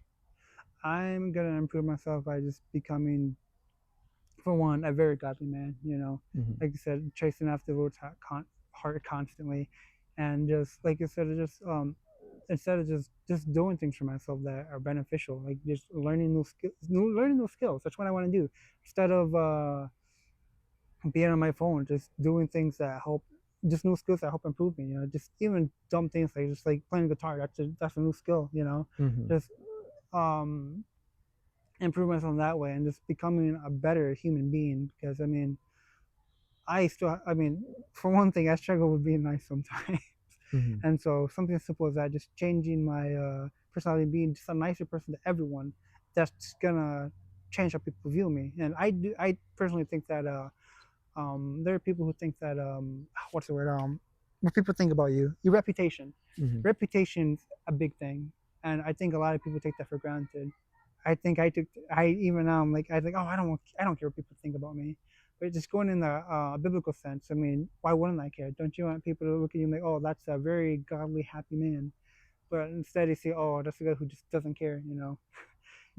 I'm gonna improve myself by just becoming, for one, a very godly man. You know, Mm-hmm. like you said, chasing after the Lord's heart constantly, and just like you said, just instead of just doing things for myself that are beneficial, like just learning new skills, learning new skills. That's what I want to do. Instead of being on my phone, just doing things that help, just new skills that help improve me. You know, just even dumb things like just like playing guitar. That's a new skill. You know, Mm-hmm. just um improve myself in that way and just becoming a better human being. Because I mean, I mean, for one thing, I struggle with being nice sometimes. Mm-hmm. And so something as simple as that, just changing my personality, being just a nicer person to everyone, that's gonna change how people view me. And I personally think that there are people who think that what's the word what people think about you, your reputation. Mm-hmm. Reputation's a big thing, and I think a lot of people take that for granted. I think I even now I'm like I think, oh, I don't care what people think about me, but just going in the biblical sense. I mean, why wouldn't I care? Don't you want people to look at you and like, oh, that's a very godly, happy man? But instead, they say, oh, that's a guy who just doesn't care, you know.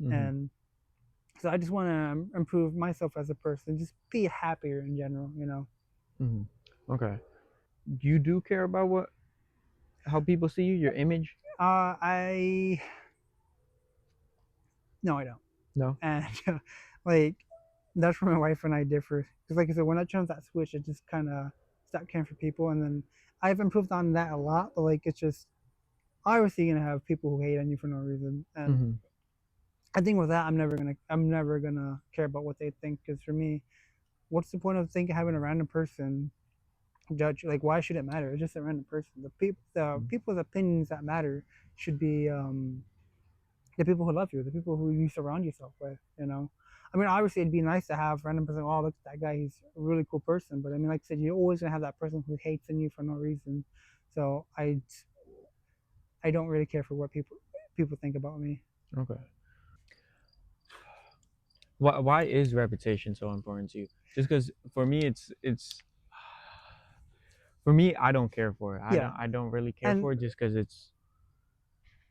Mm-hmm. And so I just want to improve myself as a person, just be happier in general, you know. Mm-hmm. Okay. You do care about what how people see you, your image? I No, I don't. No. And like that's where my wife and I differ. Because like I said, when I turned that switch, it just kind of stopped caring for people, and then I've improved on that a lot. But like it's just obviously gonna have people who hate on you for no reason, and Mm-hmm. I think with that, I'm never gonna care about what they think. Because for me, what's the point of thinking having a random person judge? Like, why should it matter? It's just a random person. The people's opinions that matter should be the people who love you, the people who you surround yourself with. You know, I mean, obviously it'd be nice to have a random person. Oh, look at that guy; he's a really cool person. But I mean, like I said, you're always gonna have that person who hates on you for no reason. So I don't really care for what people think about me. Okay. Why is reputation so important to you? Just because for me, it's for me, I don't care for it. Yeah, I don't really care and for it just because it's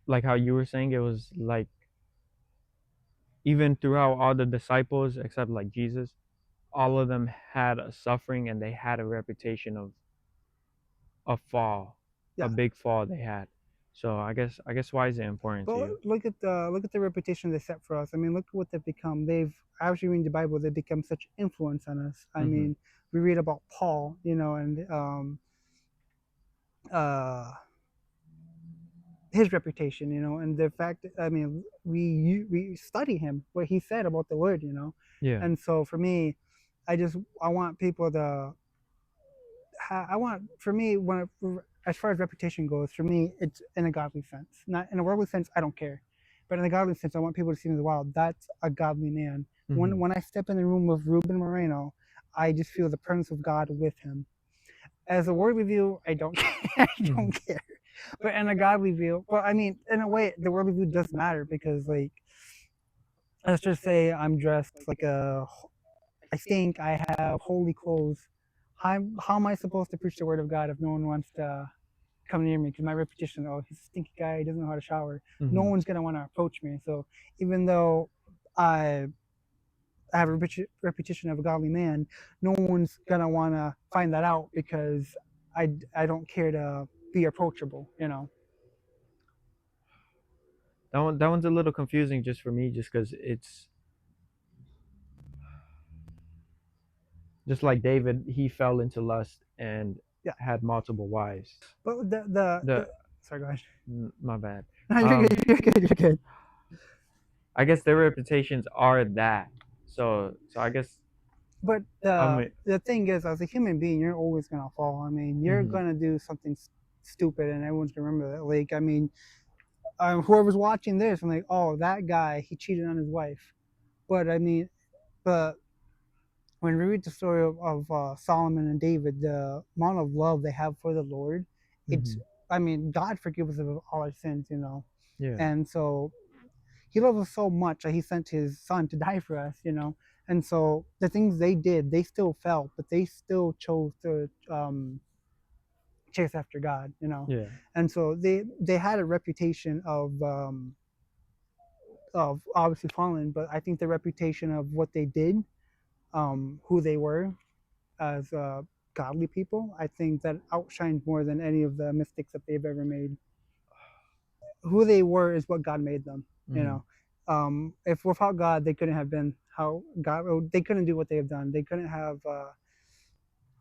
like how you were saying. It was like even throughout all the disciples, except like Jesus, all of them had a suffering and they had a reputation of a fall, a yeah. big fall they had. So I guess why is it important to But you? look at the reputation they set for us. I mean, look at what they've become. They've actually reading the Bible, they've become such influence on us. I Mm-hmm. mean, we read about Paul, you know, and uh, his reputation, you know, and the fact. I mean, we study him, what he said about the Lord, you know, Yeah. and so for me, I want people to. I want for me as far as reputation goes, for me it's in a godly sense, not in a worldly sense. I don't care, but in a godly sense, I want people to see me as wow, that's a godly man. Mm-hmm. When I step in the room with Ruben Moreno, I just feel the presence of God with him. As a worldly view, I don't care. I Mm-hmm. don't care. But in a godly view, well, I mean, in a way, the worldly view does matter because, like, let's just say I'm dressed like I stink, I have holy clothes. How am I supposed to preach the word of God if no one wants to come near me? Because my reputation, oh, he's a stinky guy, he doesn't know how to shower. No Mm-hmm. one's gonna want to approach me. So even though I have a reputation of a godly man, no one's gonna want to find that out because I don't care to be approachable. You know. That one's a little confusing just for me, just because it's just like David, he fell into lust and Yeah. had multiple wives. But The sorry, go ahead. my bad. No, you're Um, good. You're good. You're good. I guess their reputations are that. So I guess But I'm. the thing is, as a human being, you're always gonna fall. I mean, you're Mm-hmm. gonna do something stupid, and everyone's gonna remember that. Like, I mean, whoever's watching this, I'm like, oh, that guy, he cheated on his wife. But I mean, but when we read the story of Solomon and David, the amount of love they have for the Lord, it's, Mm-hmm. I mean, God forgives us of all our sins, you know. Yeah. And so he loves us so much that he sent his son to die for us, you know. And so the things they did, they still felt, but they still chose to chase after God, you know. Yeah. And so they had a reputation of obviously fallen, but I think the reputation of what they did, who they were as godly people, I think that outshines more than any of the mistakes that they've ever made. Who they were is what God made them, you Mm-hmm. know. If without God, they couldn't have been how God. They couldn't do what they have done. They couldn't have.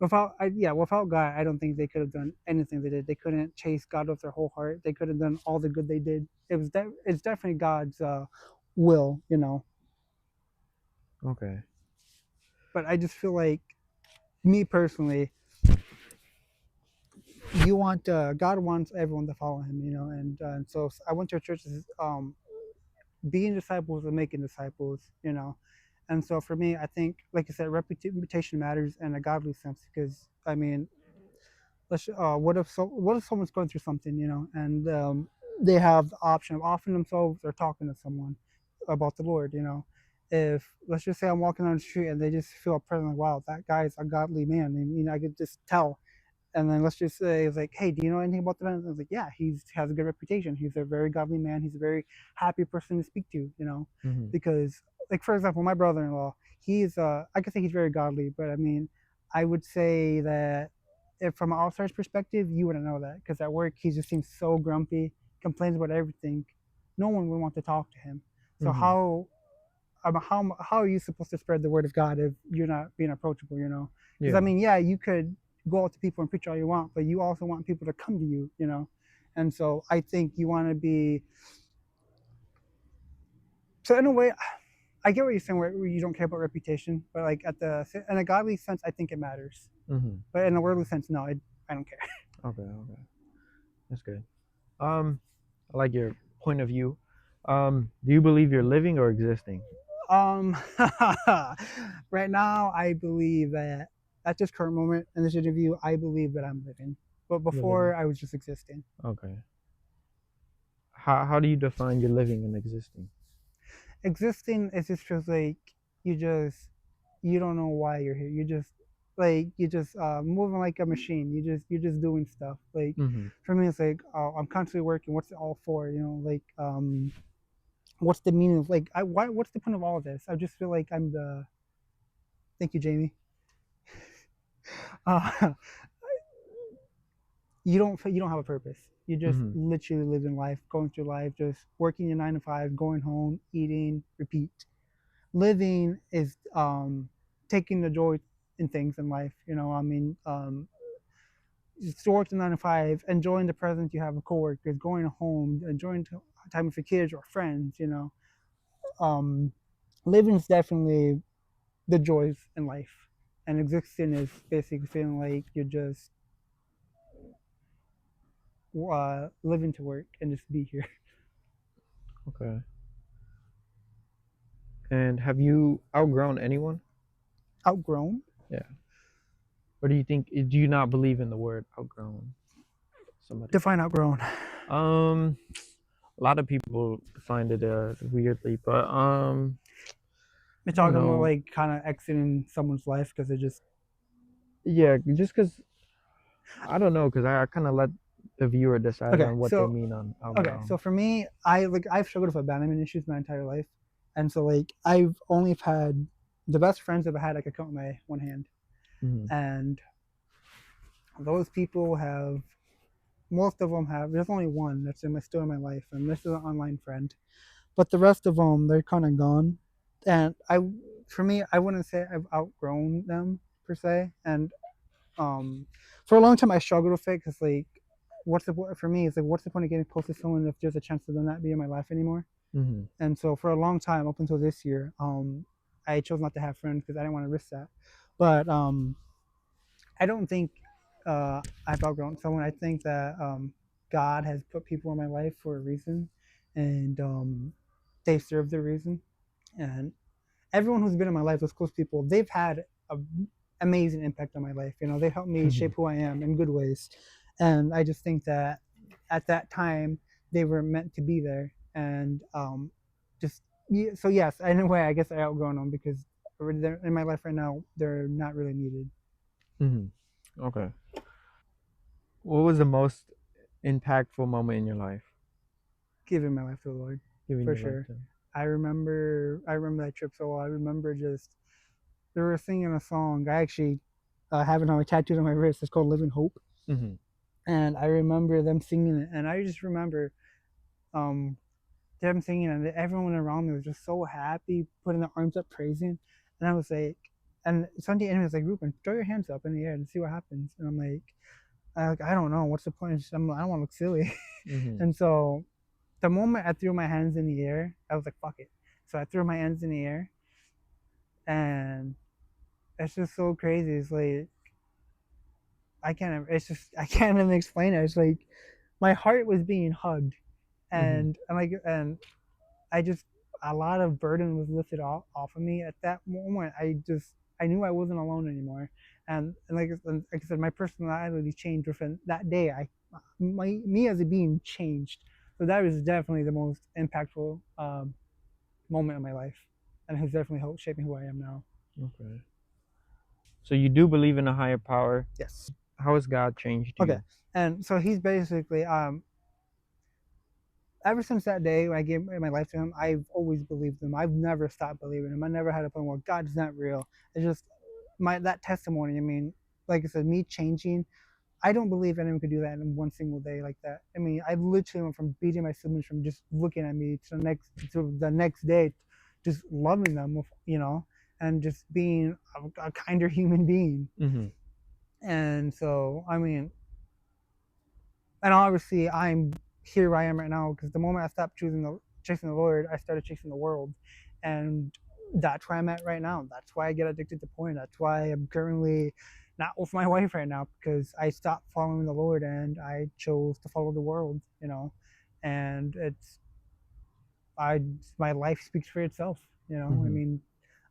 Without God, I don't think they could have done anything they did. They couldn't chase God with their whole heart. They could have done all the good they did. It's definitely God's will, you know. Okay. But I just feel like, me personally, you want God wants everyone to follow Him, you know. And so I went to a church being disciples and making disciples, you know. And so for me, I think, like I said, reputation matters in a godly sense, because I mean, what if someone's going through something, you know, and they have the option of offering themselves or talking to someone about the Lord, you know. If, let's just say, I'm walking on the street and they just feel a presence, like, wow, that guy's a godly man, and you know, I could just tell. And then let's just say it's like, hey, do you know anything about the man? And I was like, yeah, he has a good reputation. He's a very godly man. He's a very happy person to speak to, you know, Mm-hmm. because, like, for example, my brother-in-law, he's I could say he's very godly, but I mean, I would say that if from an outsider's perspective, you wouldn't know that, because at work he just seems so grumpy, complains about everything. No one would want to talk to him. So Mm-hmm. how are you supposed to spread the word of God if you're not being approachable? You know, because I Yeah. mean, yeah, you could go out to people and preach all you want, but you also want people to come to you. You know, and so I think you want to be. So in a way, I get what you're saying, where you don't care about reputation, but like in a godly sense, I think it matters. Mm-hmm. But in a worldly sense, no, I don't care. Okay. Okay. That's good. I like your point of view. Do you believe you're living or existing? Um, right now, I believe that at this current moment in this interview, I believe that I'm living. But You're living. before, I was just existing. Okay. How do you define your living and existing? Existing is just feels like you just you don't know why you're here. You just moving like a machine. You're just doing stuff. Like, Mm-hmm. for me, it's like, oh, I'm constantly working. What's it all for? You know, like, what's the meaning of, like, what's the point of all of this? I just feel like I'm the. Thank you, Jamie. Uh, you don't have a purpose. You just Mm-hmm. literally living life, going through life, just working your 9 to 5, going home, eating, repeat. Living is taking the joy in things in life. You know, I mean, just working 9 to 5, enjoying the presence you have with coworkers, going home, enjoying time with your kids or friends. You know, um, living is definitely the joys in life, and existing is basically feeling like you're just living to work and just be here. Okay. And have you outgrown anyone? Outgrown. Yeah. Or do you think? Do you not believe in the word outgrown somebody? Define outgrown. Um, a lot of people find it weirdly, but You're I don't talking about know. like kind of exiting someone's life because they just. Yeah, just because I don't know, because I kind of let the viewer decide Okay, on what they so mean on okay, outgrown. so for me, I've struggled with abandonment issues my entire life, and so like I've only had the best friends I've had I could count on my one hand, Mm-hmm. and those people have, most of them have. There's only one that's still in my life, and this is an online friend, but the rest of them, they're kind of gone, and for me, I wouldn't say I've outgrown them per se, and um, for a long time I struggled with it because like, what's the for me? It's like, what's the point of getting close to someone if there's a chance of them not being in my life anymore? Mm-hmm. And so for a long time, up until this year, I chose not to have friends because I didn't want to risk that. But I don't think I've outgrown someone. I think that God has put people in my life for a reason, and they serve their reason. And everyone who's been in my life, those close people, they've had a amazing impact on my life. You know, they helped me shape who I am in good ways, and I just think that at that time they were meant to be there. And just yeah, so yes, in a way, I guess I outgrown them because in my life right now they're not really needed. Hmm. Okay. What was the most impactful moment in your life? Giving my life to the Lord, Giving for your life sure. to Him. I remember that trip so well. I remember just they were singing a song. I actually have it on my tattooed on my wrist. It's called "Living Hope," Hmm. and I remember them singing it. And I just remember um, them singing, and everyone around me was just so happy, putting their arms up, praising. And I was like, and Sunday enemy was like, Ruben, throw your hands up in the air and see what happens. And I'm like, I don't know, what's the point? I don't want to look silly. Hmm. And so the moment I threw my hands in the air, I was like, fuck it. So I threw my hands in the air, and it's just so crazy. It's like I can't. It's just I can't even explain it. It's like my heart was being hugged, Hmm. and I just a lot of burden was lifted off of me at that moment. I knew I wasn't alone anymore, and like I said, my personality changed within that day. Me as a being changed. So that was definitely the most impactful moment in my life, and has definitely helped shape me who I am now. Okay. So you do believe in a higher power. Yes. How has God changed Okay. you? And so he's basically ever since that day when I gave my life to him, I've always believed him. I've never stopped believing him. I never had a point where God's not real. It's just my that testimony. I mean, like I said, me changing. I don't believe anyone could do that in one single day like that. I mean, I literally went from beating my siblings from just looking at me to the next day, just loving them, and just being a kinder human being. Hmm. And so, I mean, and obviously I'm here I am right now because the moment I stopped chasing the Lord, I started chasing the world, and that's where I'm at right now. That's why I get addicted to porn. That's why I'm currently not with my wife right now because I stopped following the Lord and I chose to follow the world. And it's I my life speaks for itself. I Hmm. mean,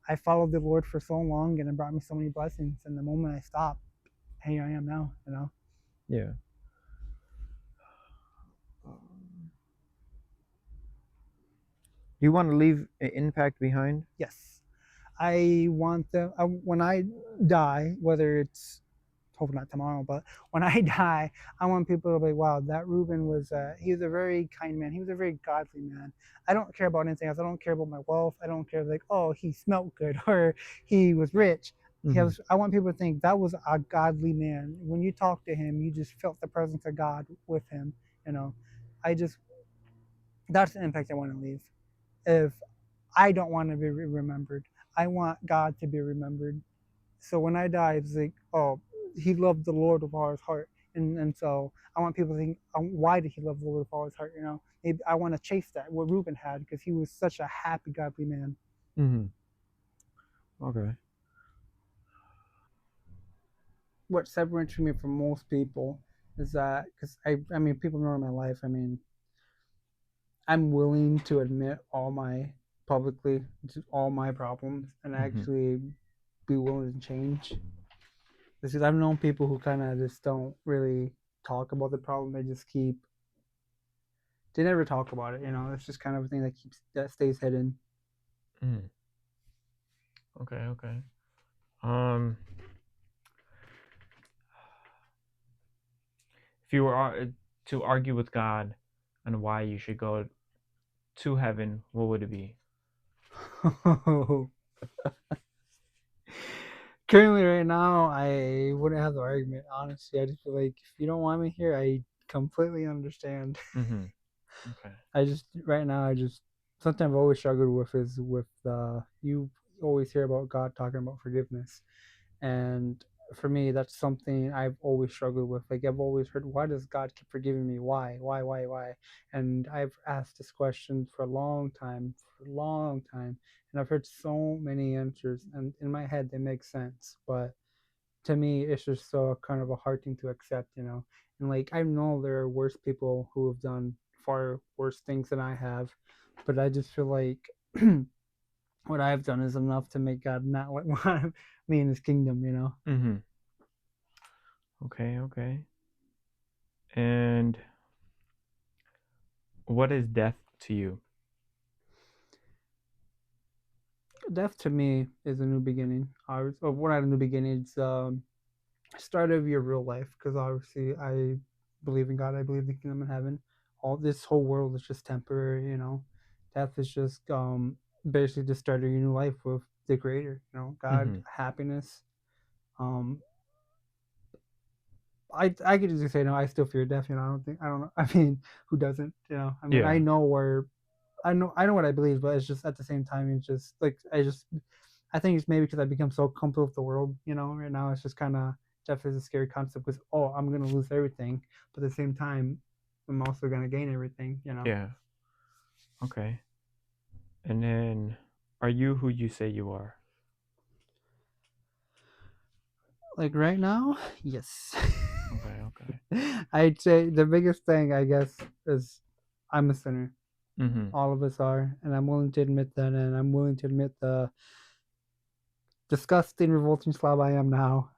I followed the Lord for so long and it brought me so many blessings. And the moment I stopped, here I am now. Yeah. Do you want to leave an impact behind? Yes. I want them when I die, whether it's hopefully not tomorrow, but when I die, I want people to be, wow, that Reuben he was a very kind man. He was a very godly man. I don't care about anything else. I don't care about my wealth. I don't care like, oh, he smelt good or he was rich. Hmm. I want people to think that was a godly man. When you talk to him, you just felt the presence of God with him. You know, I just that's the impact I want to leave. If I don't want to be remembered. I want God to be remembered. So when I die, it's like, oh, he loved the Lord with all his heart. And so I want people to think, why did he love the Lord with all his heart? Maybe I want to chase that, what Reuben had, because he was such a happy, godly man. Hmm. Okay. What separates me from most people is that, because I mean, people know in my life, I mean, I'm willing to admit publicly, all my problems and Hmm. actually be willing to change. Because I've known people who kind of just don't really talk about the problem. They never talk about it. It's just kind of a thing that stays hidden. Hmm. Okay. Okay. Um, if you were to argue with God on why you should go to heaven, what would it be? Currently, right now, I wouldn't have the argument. Honestly, I just feel like if you don't want me here, I completely understand. Hmm. Okay. I just right now, I just something I've always struggled with is with you always hear about God talking about forgiveness. And for me, that's something I've always struggled with. Like I've always heard, why does God keep forgiving me? Why? And I've asked this question for a long time, and I've heard so many answers, and in my head they make sense, but to me it's just so kind of a hard thing to accept. And like I know there are worse people who have done far worse things than I have, but I just feel like what I've done is enough to make God not want me in His kingdom. You know, Mm-hmm. Okay, okay. And what is death to you? death to me is a new beginning. Or what not a new beginning? It's start of your real life, because obviously I believe in God. I believe in the kingdom of heaven. All this whole world is just temporary. You know, death is just basically just starting your new life with the Creator. You know, God, Mm-hmm. happiness. Um, I could just say no. I still fear death. You know, I don't know. I mean, who doesn't? You know, I mean, Yeah. I know what I believe, but it's just at the same time, it's just like I think it's maybe because I become so comfortable with the world. You know, right now it's just kind of death is a scary concept because I'm gonna lose everything, but at the same time, I'm also gonna gain everything. You know, Yeah. Okay. And then, are you who you say you are? like right now, yes. Okay, okay. I'd say the biggest thing, I guess, is I'm a sinner. Mm-hmm. All of us are, and I'm willing to admit that, and I'm willing to admit the disgusting, revolting slob I am now.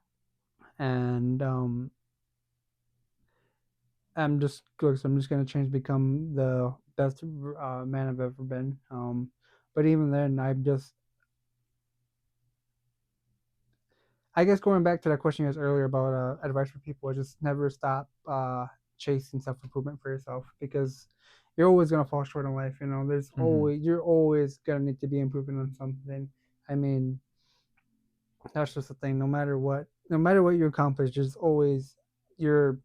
And I'm just gonna change, become the best man I've ever been. But even then, I guess going back to that question you asked earlier about advice for people, just never stop chasing self improvement for yourself, because you're always gonna fall short in life. You know, Mm-hmm. you're always gonna need to be improving on something. I mean, that's just the thing. No matter what you accomplish, you're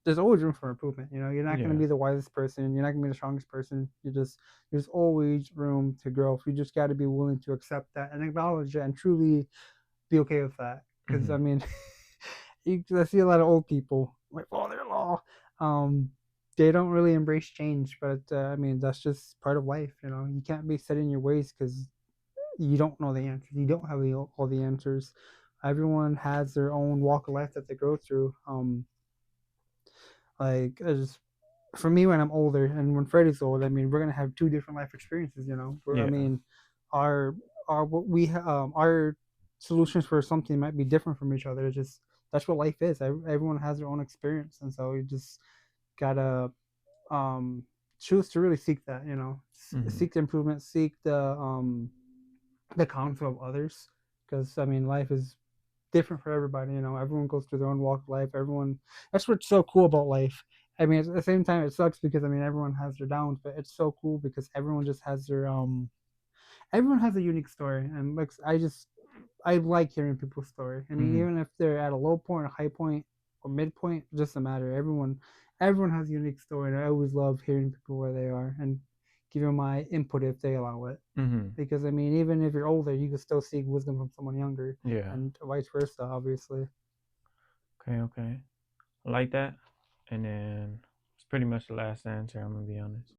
there's always room for improvement. You know, you're not going to Yeah. be the wisest person. You're not going to be the strongest person. There's always room to grow. You just got to be willing to accept that and acknowledge it and truly be okay with that. Because Mm-hmm. I mean, I see a lot of old people, my father-in-law. Um, they don't really embrace change, but I mean that's just part of life. You know, you can't be set in your ways because you don't know the answers. You don't have all the answers. Everyone has their own walk of life that they go through. Like I just for me when I'm older and when Freddie's old, I mean we're gonna have two different life experiences. You know, I Yeah. mean, our our solutions for something might be different from each other. It's just that's what life is. Everyone has their own experience, and so you just gotta um, choose to really seek that. You know, Mm-hmm. seek the improvement, seek the counsel of others, because I mean life is different for everybody. You know, everyone goes through their own walk of life. Everyone, that's what's so cool about life. I mean, at the same time, it sucks because I mean everyone has their downs, but it's so cool because everyone just has everyone has a unique story, and like I like hearing people's story. I mean, Mm-hmm. even if they're at a low point, a high point, or midpoint, it doesn't matter. Everyone has a unique story, and I always love hearing people where they are and giving my input if they allow it. Mm-hmm. Because I mean, even if you're older, you can still seek wisdom from someone younger, Yeah. and vice versa, obviously. Okay, okay. I like that. And then it's pretty much the last answer, I'm gonna be honest.